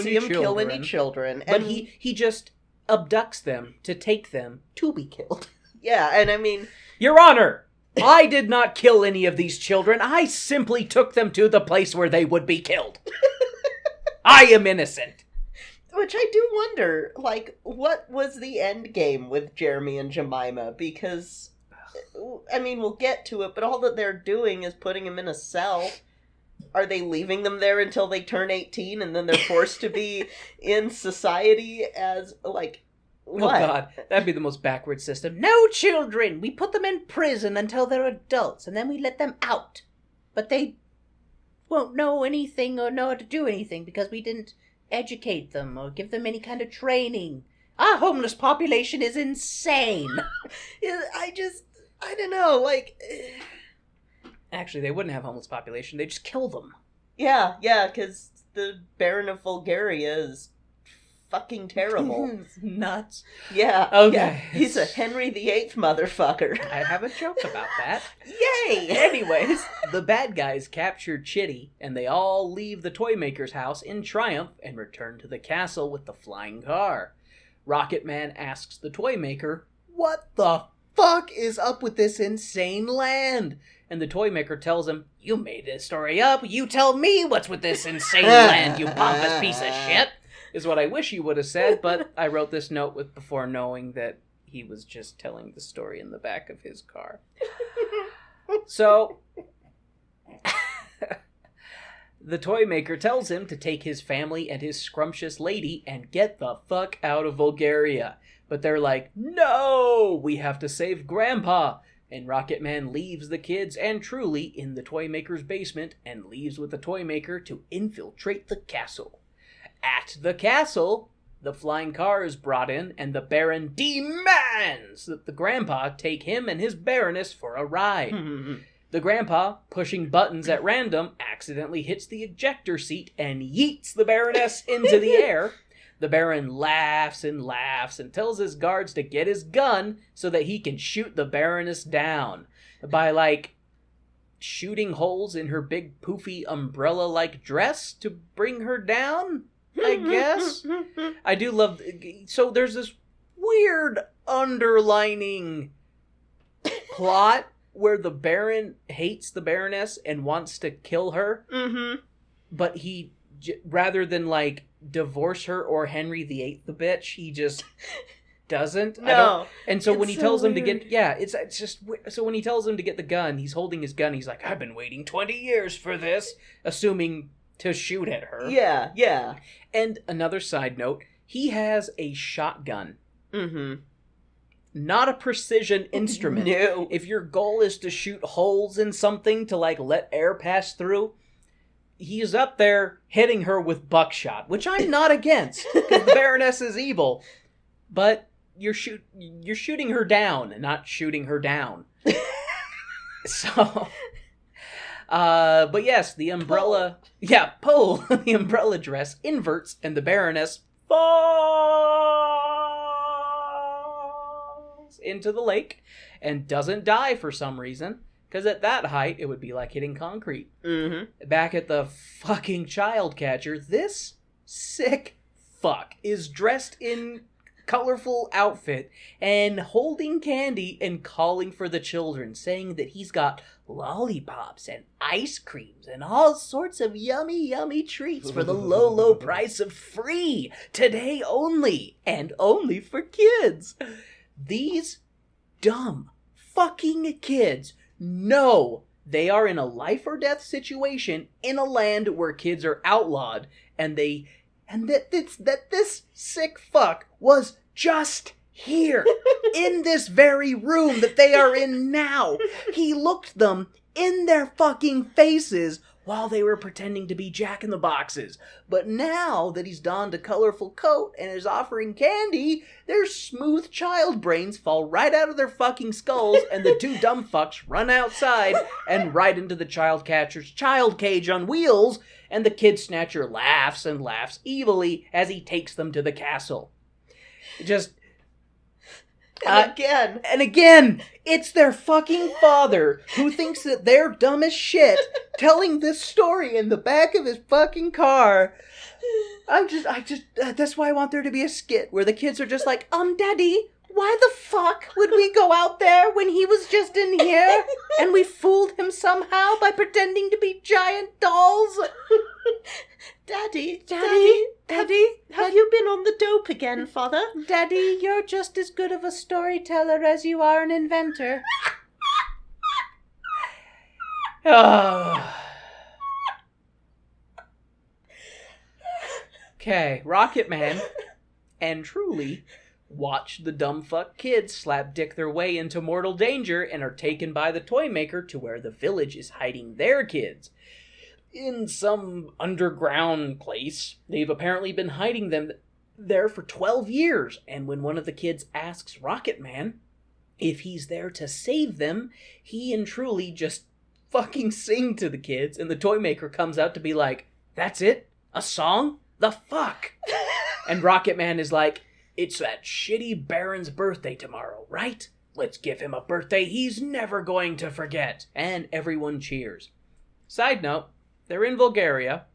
any children. But he just abducts them to take them to be killed. Yeah, and I mean... Your Honor! I did not kill any of these children. I simply took them to the place where they would be killed. I am innocent. Which I do wonder, like, what was the end game with Jeremy and Jemima? Because, I mean, we'll get to it, but all that they're doing is putting him in a cell. Are they leaving them there until they turn 18 and then they're forced to be in society as, like... What? Oh, God. That'd be the most backward system. No children! We put them in prison until they're adults, and then we let them out. But they won't know anything or know how to do anything because we didn't educate them or give them any kind of training. Our homeless population is insane. I don't know, like... Actually, they wouldn't have homeless population. They'd just kill them. Yeah, because the Baron of Bulgaria is... fucking terrible. Nuts. Yeah. Okay. Yeah. He's a Henry VIII motherfucker. I have a joke about that. Yay! Anyways, the bad guys captured Chitty, and they all leave the toy maker's house in triumph and return to the castle with the flying car. Rocket Man asks the toy maker, "What the fuck is up with this insane land?" And the toy maker tells him, "You made this story up. You tell me what's with this insane land, you pompous piece of shit." Is what I wish he would have said, but I wrote this note before knowing that he was just telling the story in the back of his car. So, the toy maker tells him to take his family and his scrumptious lady and get the fuck out of Bulgaria. But they're like, "No! We have to save Grandpa!" And Rocket Man leaves the kids and Truly in the toy maker's basement and leaves with the toy maker to infiltrate the castle. At the castle, the flying car is brought in, and the Baron demands that the Grandpa take him and his Baroness for a ride. The Grandpa, pushing buttons at random, accidentally hits the ejector seat and yeets the Baroness into the air. The Baron laughs and laughs and tells his guards to get his gun so that he can shoot the Baroness down. By, like, shooting holes in her big poofy umbrella-like dress to bring her down, I guess. I do love... So there's this weird underlining plot where the Baron hates the Baroness and wants to kill her. Mm-hmm. But he, rather than, like, divorce her or Henry VIII the bitch, he just doesn't. No. And so when he tells him to weird. get... it's just... So when he tells him to get the gun, he's holding his gun, he's like, I've been waiting 20 years for this, assuming to shoot at her. Yeah, yeah. And another side note, he has a shotgun. Mm-hmm. Not a precision instrument. No. If your goal is to shoot holes in something to, like, let air pass through, he's up there hitting her with buckshot, which I'm not against, because the Baroness is evil. But you're shooting her down, not shooting her down. So, but yes, the umbrella... Pull. Yeah, pull! The umbrella dress inverts, and the Baroness falls into the lake and doesn't die for some reason, because at that height it would be like hitting concrete. Mm-hmm. Back at the fucking child catcher, this sick fuck is dressed in colorful outfit and holding candy and calling for the children, saying that he's got lollipops and ice creams and all sorts of yummy treats for the low price of free, today only, and only for kids. These dumb fucking kids know they are in a life or death situation in a land where kids are outlawed, and that this sick fuck was just here in this very room that they are in now. He looked them in their fucking faces while they were pretending to be Jack-in-the-Boxes. But now that he's donned a colorful coat and is offering candy, their smooth child brains fall right out of their fucking skulls, and the two dumb fucks run outside and right into the child catcher's child cage on wheels, and the kid snatcher laughs and laughs evilly as he takes them to the castle. Just... And again, it's their fucking father who thinks that they're dumb as shit telling this story in the back of his fucking car. That's why I want there to be a skit where the kids are just like, Daddy, why the fuck would we go out there when he was just in here and we fooled him somehow by pretending to be giant dolls? Daddy, have you been on the dope again, Father? Daddy, you're just as good of a storyteller as you are an inventor. Okay, Rocket Man and Truly watch the dumb fuck kids slapdick their way into mortal danger and are taken by the toy maker to where the village is hiding their kids. In some underground place, they've apparently been hiding them there for 12 years, and when one of the kids asks Rocket Man if he's there to save them, he and Truly just fucking sing to the kids, and the toy maker comes out to be like, that's it? A song? The fuck? And Rocket Man is like, it's that shitty Baron's birthday tomorrow, right? Let's give him a birthday he's never going to forget. And everyone cheers. Side note, they're in Bulgaria.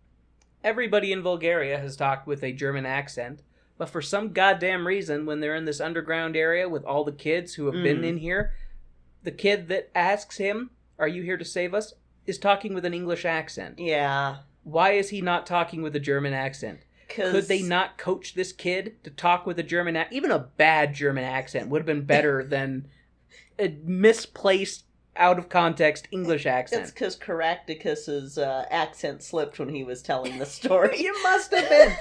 Everybody in Bulgaria has talked with a German accent, but for some goddamn reason, when they're in this underground area with all the kids who have been in here, the kid that asks him, are you here to save us, is talking with an English accent. Yeah. Why is he not talking with a German accent? Could they not coach this kid to talk with a German accent? Even a bad German accent would have been better than a misplaced, out of context English accent. It's because Caractacus's accent slipped when he was telling the story. You must have been.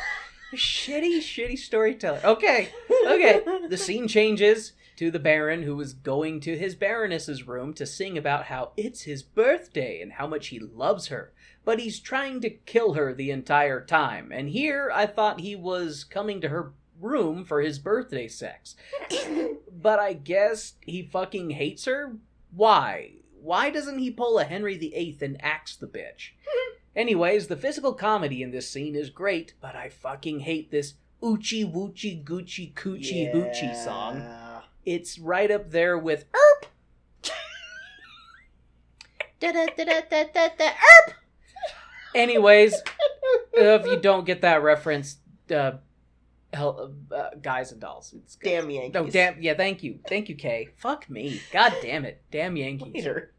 Shitty storyteller. Okay. The scene changes to the Baron, who is going to his Baroness's room to sing about how it's his birthday and how much he loves her. But he's trying to kill her the entire time. And here, I thought he was coming to her room for his birthday sex. But I guess he fucking hates her? Why? Why doesn't he pull a Henry VIII and axe the bitch? Anyways, the physical comedy in this scene is great, but I fucking hate this Oochie Woochie Goochie Coochie Hoochie song. It's right up there with Erp! Erp! Anyways, if you don't get that reference, Guys and Dolls. It's good. Damn Yankees. Oh, damn. Yeah, thank you. Thank you, Kay. Fuck me. God damn it. Damn Yankees. Later.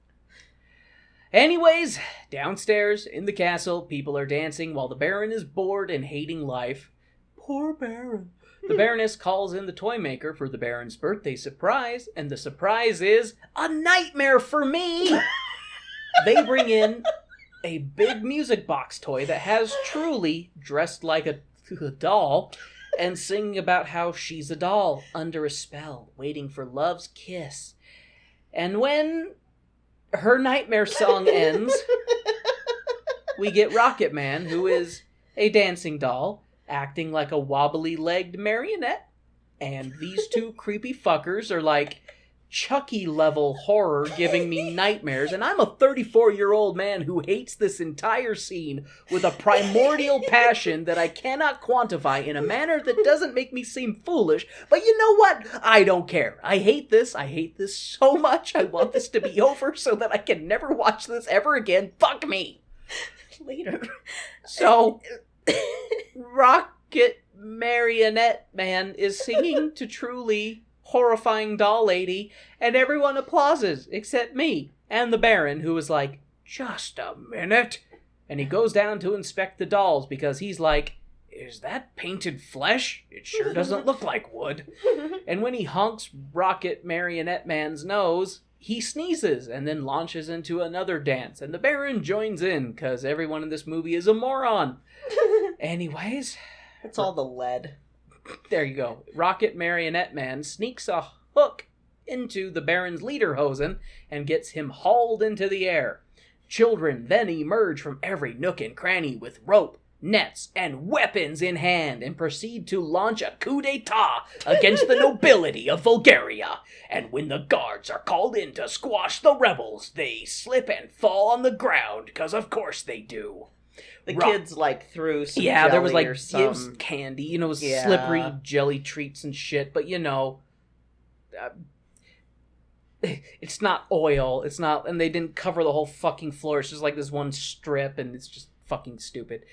Anyways, downstairs in the castle, people are dancing while the Baron is bored and hating life. Poor Baron. The Baroness calls in the toy maker for the Baron's birthday surprise, and the surprise is a nightmare for me! They bring in a big music box toy that has Truly dressed like a doll and singing about how she's a doll under a spell, waiting for love's kiss. And when her nightmare song ends, we get Rocket Man, who is a dancing doll, acting like a wobbly-legged marionette. And these two creepy fuckers are like Chucky-level horror giving me nightmares. And I'm a 34-year-old man who hates this entire scene with a primordial passion that I cannot quantify in a manner that doesn't make me seem foolish. But you know what? I don't care. I hate this. I hate this so much. I want this to be over so that I can never watch this ever again. Fuck me. Later. So, Rocket Marionette Man is singing to Truly horrifying doll lady, and everyone applauses except me and the Baron, who is like, just a minute. And he goes down to inspect the dolls because he's like, is that painted flesh? It sure doesn't look like wood. And when he honks Rocket Marionette Man's nose, he sneezes and then launches into another dance, and the Baron joins in because everyone in this movie is a moron. Anyways, It's all the lead. there you go. Rocket Marionette Man sneaks a hook into the Baron's lederhosen and gets him hauled into the air. Children then emerge from every nook and cranny with rope, nets, and weapons in hand and proceed to launch a coup d'etat against the nobility of Bulgaria. And when the guards are called in to squash the rebels, they slip and fall on the ground, because of course they do. The kids, like, threw some Yeah, jelly there was, like, or it was some... candy, you know, it was Yeah. slippery jelly treats and shit, but, you know, it's not oil, it's not, and they didn't cover the whole fucking floor, it's just like this one strip, and it's just fucking stupid.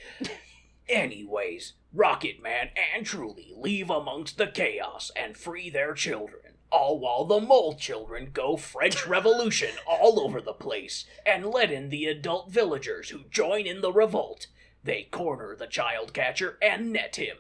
Anyways, Rocket Man and Truly leave amongst the chaos and free their children, all while the mole children go French Revolution all over the place and let in the adult villagers who join in the revolt. They corner the child catcher and net him.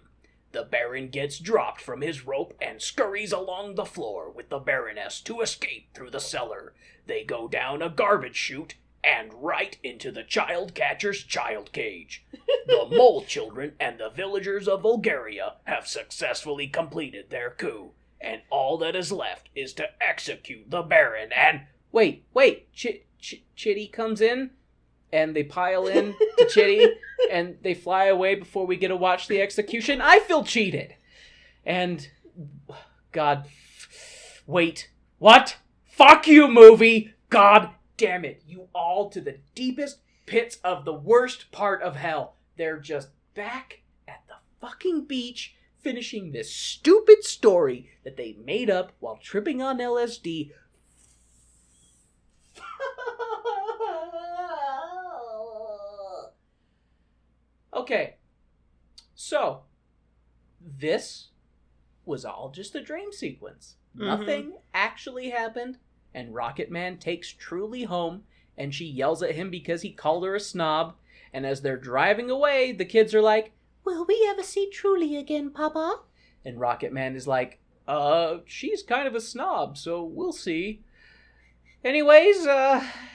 The Baron gets dropped from his rope and scurries along the floor with the Baroness to escape through the cellar. They go down a garbage chute and right into the child catcher's child cage. The mole children and the villagers of Bulgaria have successfully completed their coup, and all that is left is to execute the Baron and... Wait, Chitty comes in, and they pile in to Chitty, and they fly away before we get to watch the execution. I feel cheated. And, God, wait, what? Fuck you, movie! God damn it, you all to the deepest pits of the worst part of hell. They're just back at the fucking beach, finishing this stupid story that they made up while tripping on LSD. Okay, so this was all just a dream sequence. Nothing actually happened, and Rocket Man takes Truly home, and she yells at him because he called her a snob, and as they're driving away, the kids are like, Will we ever see Truly again, Papa? and Rocket Man is like, she's kind of a snob, so we'll see. Anyways,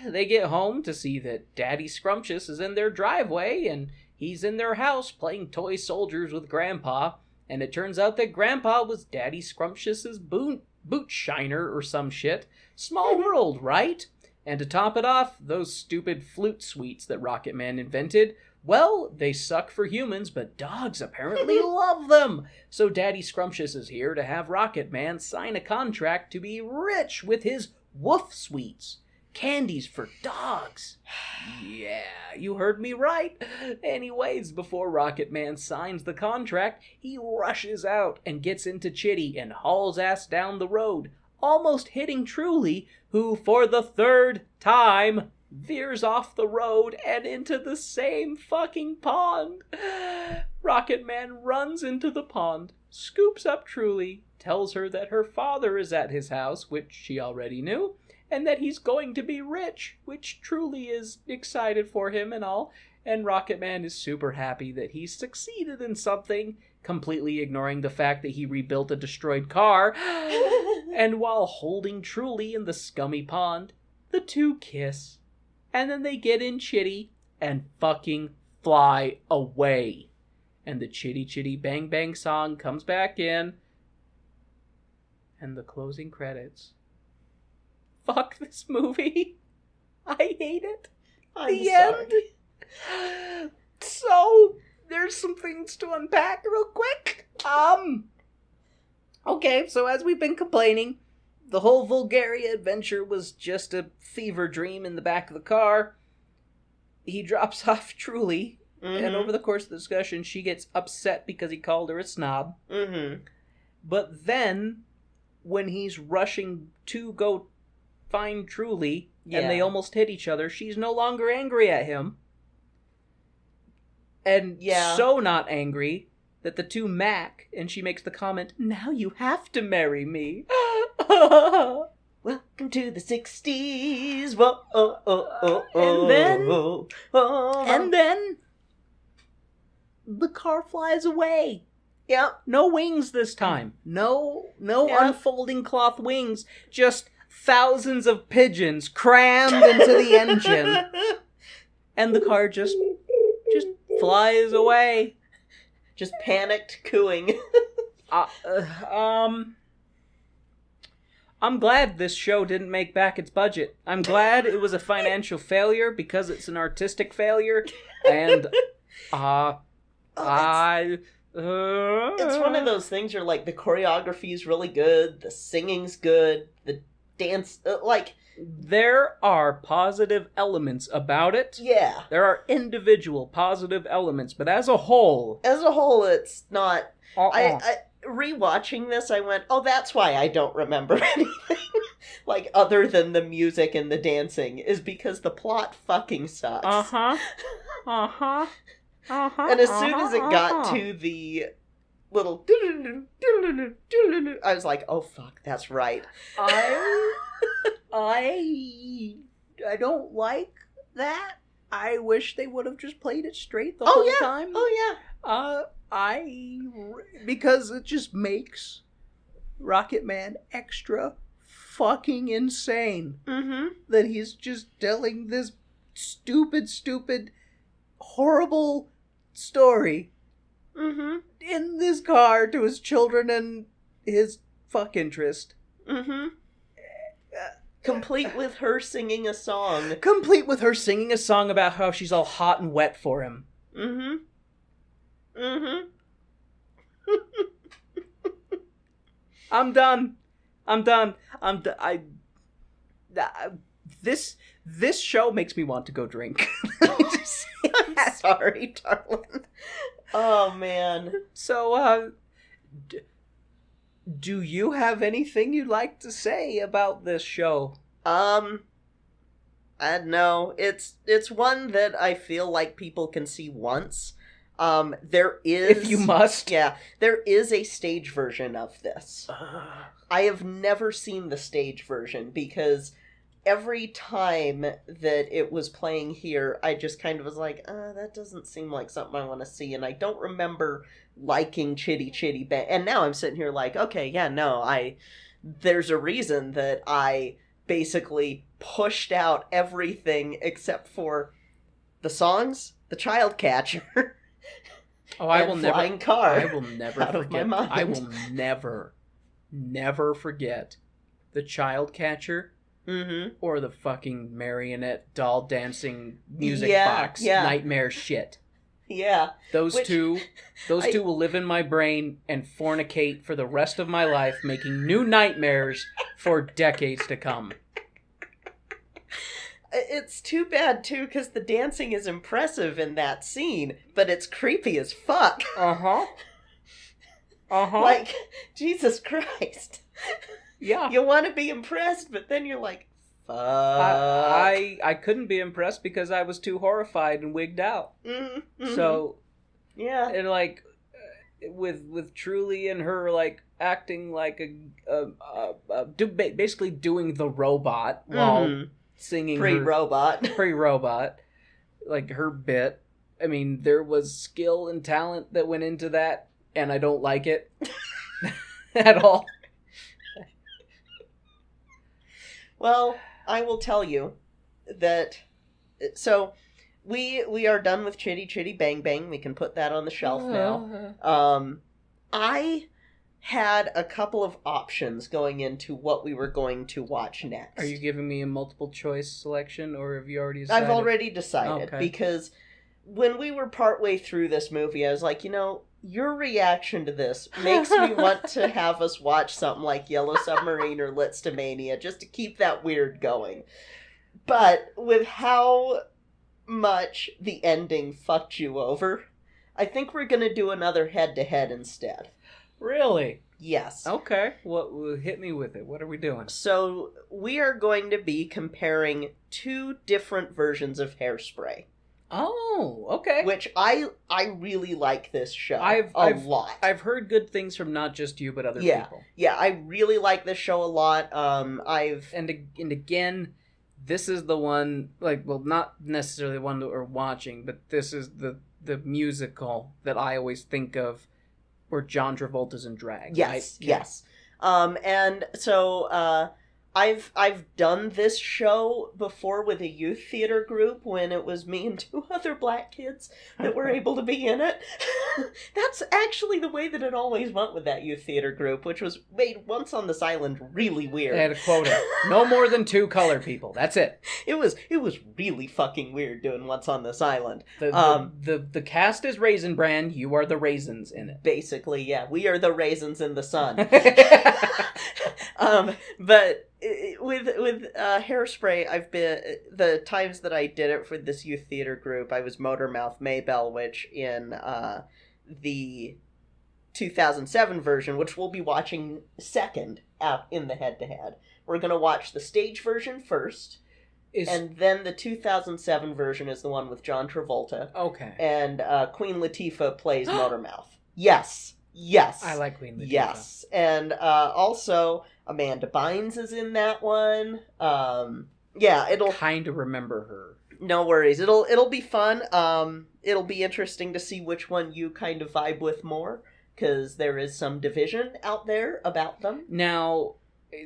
they get home to see that Daddy Scrumptious is in their driveway, and he's in their house playing toy soldiers with Grandpa, and it turns out that Grandpa was Daddy Scrumptious's boot shiner or some shit. Small world, right? And to top it off, those stupid flute sweets that Rocket Man invented, well, they suck for humans, but dogs apparently love them. So Daddy Scrumptious is here to have Rocket Man sign a contract to be rich with his woof sweets. Candies for dogs. Yeah, you heard me right. Anyways, before Rocket Man signs the contract, he rushes out and gets into Chitty and hauls ass down the road, almost hitting Truly, who for the third time veers off the road and into the same fucking pond. Rocket Man runs into the pond, scoops up Truly, tells her that her father is at his house, which she already knew, and that he's going to be rich, which Truly is excited for him and all, and Rocket Man is super happy that he's succeeded in something, completely ignoring the fact that he rebuilt a destroyed car. And while holding Truly in the scummy pond, the two kiss. And then they get in Chitty and fucking fly away. And the Chitty Chitty Bang Bang song comes back in. And the closing credits. Fuck this movie. I hate it. The end. So, there's some things to unpack real quick. Okay, so as we've been complaining, the whole Vulgaria adventure was just a fever dream in the back of the car. He drops off Truly, and over the course of the discussion, she gets upset because he called her a snob. But then, when he's rushing to go find Truly, and they almost hit each other, she's no longer angry at him. And so not angry that the two mac, and she makes the comment, "Now you have to marry me." Welcome to the 60s. Whoa, oh, oh, oh, oh. And then the car flies away. Yep. No wings this time. No unfolding cloth wings. Just thousands of pigeons crammed into the engine. And the car just flies away. Just panicked cooing. I'm glad this show didn't make back its budget. I'm glad it was a financial failure because it's an artistic failure. And, it's one of those things where, like, the choreography is really good, the singing's good, the dance, there are positive elements about it. Yeah. There are individual positive elements, but as a whole... it's not... I rewatching this, I went, oh, that's why I don't remember anything. Like, other than the music and the dancing, is because the plot fucking sucks. And as soon as it got to the little... I was like, oh, fuck, that's right. I don't like that. I wish they would have just played it straight the whole time. Oh, yeah. Because it just makes Rocket Man extra fucking insane. That he's just telling this stupid, horrible story in this car to his children and his fuck interest. Complete with her singing a song. Complete with her singing a song about how she's all hot and wet for him. I'm done. This show makes me want to go drink. I'm sorry, darling. Oh, man. So, do you have anything you'd like to say about this show? No. It's one that I feel like people can see once. There is... If you must. Yeah, there is a stage version of this. I have never seen the stage version because every time that it was playing here, I just kind of was like, that doesn't seem like something I want to see, and I don't remember liking Chitty Chitty Bang. And now I'm sitting here like, okay, yeah, no, there's a reason that I basically pushed out everything except for the songs, the child catcher, I will flying car. I will never out forget. of my mind. I will never forget the child catcher or the fucking marionette doll dancing music box nightmare shit. Yeah. Those two will live in my brain and fornicate for the rest of my life, making new nightmares for decades to come. It's too bad, too, because the dancing is impressive in that scene, but it's creepy as fuck. Jesus Christ. Yeah. You want to be impressed, but then you're like, Fuck. I couldn't be impressed because I was too horrified and wigged out. Mm-hmm. So, yeah. And like, with Truly and her like acting like basically doing the robot while singing pre-robot, like her bit. I mean, there was skill and talent that went into that, and I don't like it at all. Well, I will tell you that. So, we are done with Chitty Chitty Bang Bang. We can put that on the shelf now. I had a couple of options going into what we were going to watch next. Are you giving me a multiple choice selection, or have you already decided? I've already decided, because when we were partway through this movie, I was like, your reaction to this makes me want to have us watch something like Yellow Submarine or Litztomania, just to keep that weird going. But with how much the ending fucked you over, I think we're going to do another head-to-head instead. Really? Yes. Okay. Well, hit me with it. What are we doing? So, we are going to be comparing two different versions of Hairspray. Oh, okay. Which I really like this show a lot. I've heard good things from not just you, but other people. Yeah, I really like this show a lot. And again, this is the one, not necessarily the one that we're watching, but this is the musical that I always think of where John Travolta's in drag. Yes, right? yes. And so I've done this show before with a youth theater group when it was me and two other black kids that were able to be in it. That's actually the way that it always went with that youth theater group, which was made Once on this Island really weird. They had a quota. No more than 2 colored people. That's it. It was really fucking weird doing Once on this Island. The cast is Raisin Bran. You are the raisins in it. Basically, yeah. We are the raisins in the sun. But with Hairspray, I've been, the times that I did it for this youth theater group, I was Motormouth Maybelle, which in the 2007 version, which we'll be watching second out in the head-to-head. We're going to watch the stage version first, and then the 2007 version is the one with John Travolta. Okay. And Queen Latifah plays Motormouth. Yes. I like Queen Latifah. Yes. And also Amanda Bynes is in that one. It'll kind of remember her. No worries. It'll be fun. It'll be interesting to see which one you kind of vibe with more, because there is some division out there about them. Now,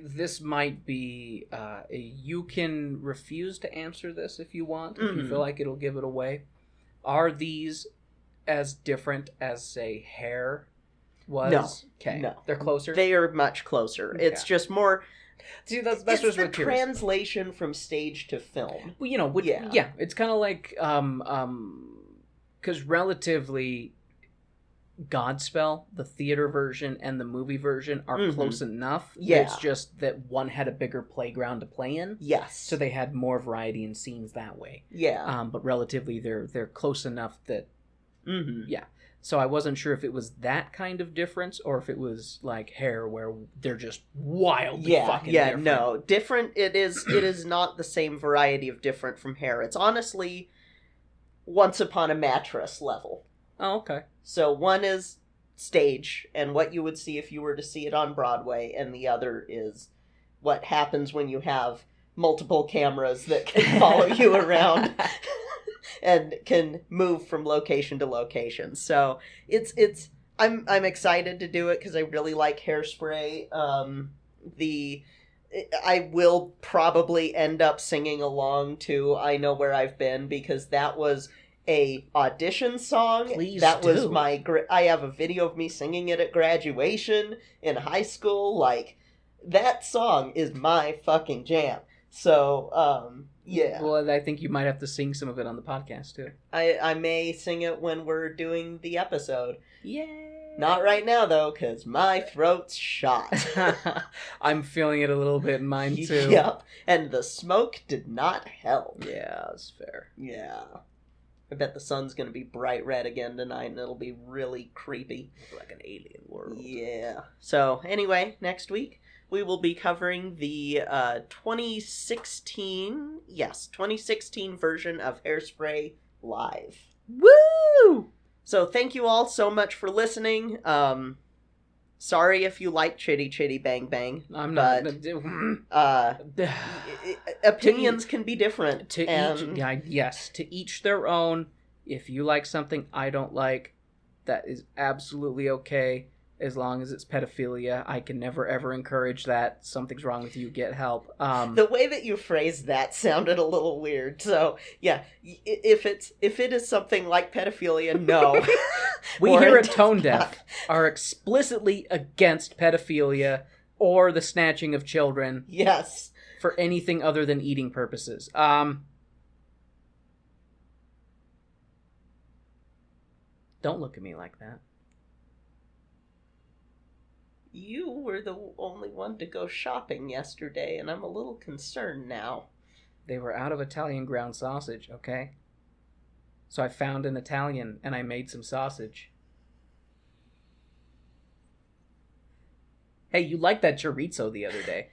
this might be you can refuse to answer this if you want, if you feel like it'll give it away. Are these as different as, say, Hair was? No. Okay. No. They're closer? They are much closer. Okay. It's just more... See, that's it's the translation from stage to film. Well, it's kind of like, because relatively, Godspell, the theater version and the movie version are close enough. Yeah. It's just that one had a bigger playground to play in. Yes. So they had more variety in scenes that way. Yeah. But relatively, they're close enough that, yeah. So I wasn't sure if it was that kind of difference or if it was like Hair, where they're just wildly fucking different. No, different. It is not the same variety of different from Hair. It's honestly Once Upon a Mattress level. Oh, okay. So one is stage and what you would see if you were to see it on Broadway, and the other is what happens when you have multiple cameras that can follow you around. And can move from location to location. So I'm excited to do it because I really like Hairspray. I will probably end up singing along to I Know Where I've Been, because that was a audition song. Please that do. was my I have a video of me singing it at graduation in high school. Like, that song is my fucking jam. So, yeah. Well, I think you might have to sing some of it on the podcast, too. I may sing it when we're doing the episode. Yay! Not right now, though, because my throat's shot. I'm feeling it a little bit in mine, too. Yep. And the smoke did not help. Yeah, that's fair. Yeah. I bet the sun's going to be bright red again tonight, and it'll be really creepy. Like an alien world. Yeah. So, anyway, next week, we will be covering the 2016 version of Hairspray live. Woo! So thank you all so much for listening. Sorry if you like Chitty Chitty Bang Bang. I'm not. Opinions can be different. To each their own. If you like something I don't like, that is absolutely okay. As long as it's pedophilia, I can never ever encourage that. Something's wrong with you, get help. The way that you phrased that sounded a little weird. So yeah, if it is something like pedophilia, no. We here at Tone Deaf are explicitly against pedophilia or the snatching of children. Yes. For anything other than eating purposes. Don't look at me like that. You were the only one to go shopping yesterday, and I'm a little concerned now. They were out of Italian ground sausage, okay? So I found an Italian, and I made some sausage. Hey, you liked that chorizo the other day.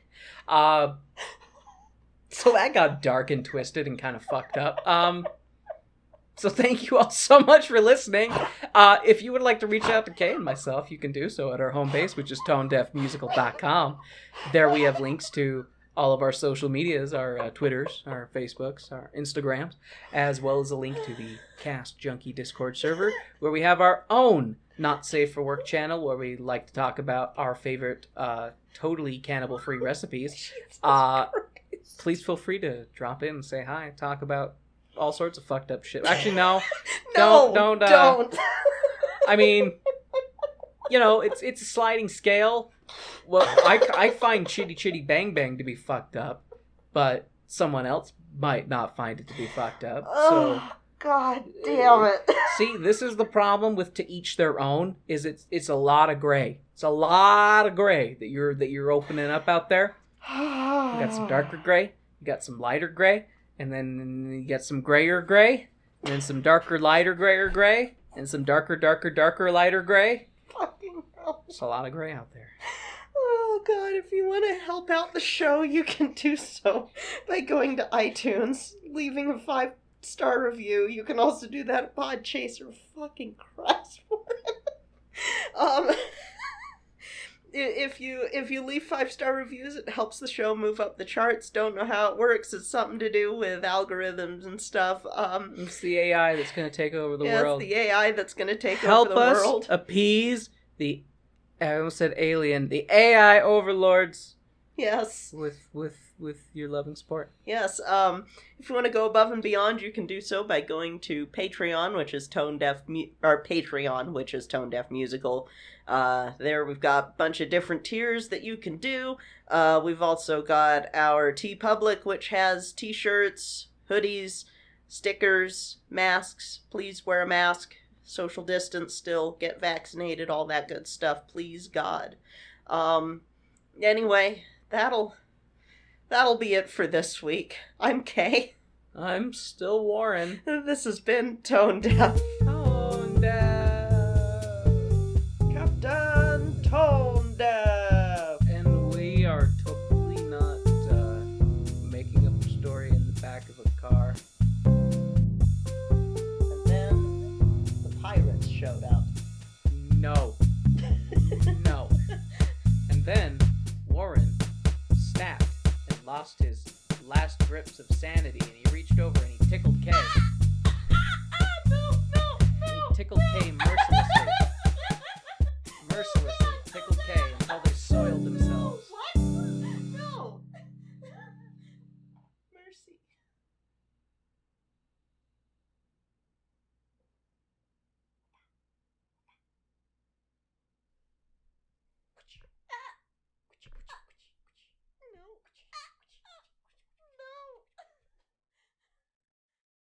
So that got dark and twisted and kind of fucked up. So thank you all so much for listening. If you would like to reach out to Kay and myself, you can do so at our home base, which is tonedeafmusical.com. There we have links to all of our social medias, our Twitters, our Facebooks, our Instagrams, as well as a link to the Cast Junkie Discord server, where we have our own Not Safe for Work channel, where we like to talk about our favorite totally cannibal-free recipes. Please feel free to drop in and say hi, talk about all sorts of fucked up shit. Actually, no. Don't. I mean, it's a sliding scale. Well, I find Chitty Chitty Bang Bang to be fucked up, but someone else might not find it to be fucked up. So, God damn it. See, this is the problem with to each their own. Is it's a lot of gray. It's a lot of gray that you're opening up out there. You got some darker gray. You got some lighter gray. And then you get some grayer gray, and then some darker, lighter, grayer gray, and some darker, lighter gray. Fucking hell. There's a lot of gray out there. Oh, God, if you want to help out the show, you can do so by going to iTunes, leaving a 5-star review. You can also do that at Podchaser. Fucking Christ. If you leave 5-star reviews, it helps the show move up the charts. Don't know how it works. It's something to do with algorithms and stuff. It's the AI that's going to take over the world. It's the AI that's going to take over the world. Help us appease the, I almost said alien, the AI overlords. Yes. With your loving support. Yes. If you want to go above and beyond, you can do so by going to Patreon, which is Tone Deaf Musical. There we've got a bunch of different tiers that you can do. We've also got our TeePublic, which has t-shirts, hoodies, stickers, masks. Please wear a mask. Social distance still. Get vaccinated. All that good stuff. Please, God. Anyway, that'll be it for this week. I'm Kay. I'm still Warren. This has been Tone Deaf. Tone Deaf. Captain Tone Deaf. And we are totally not making up a story in the back of a car. And then the pirates showed up. No. No. And then Warren snapped and lost his last grips of sanity, and he reached over and he tickled Kay. He tickled Kay mercilessly. Tickled Kay until they soiled themselves.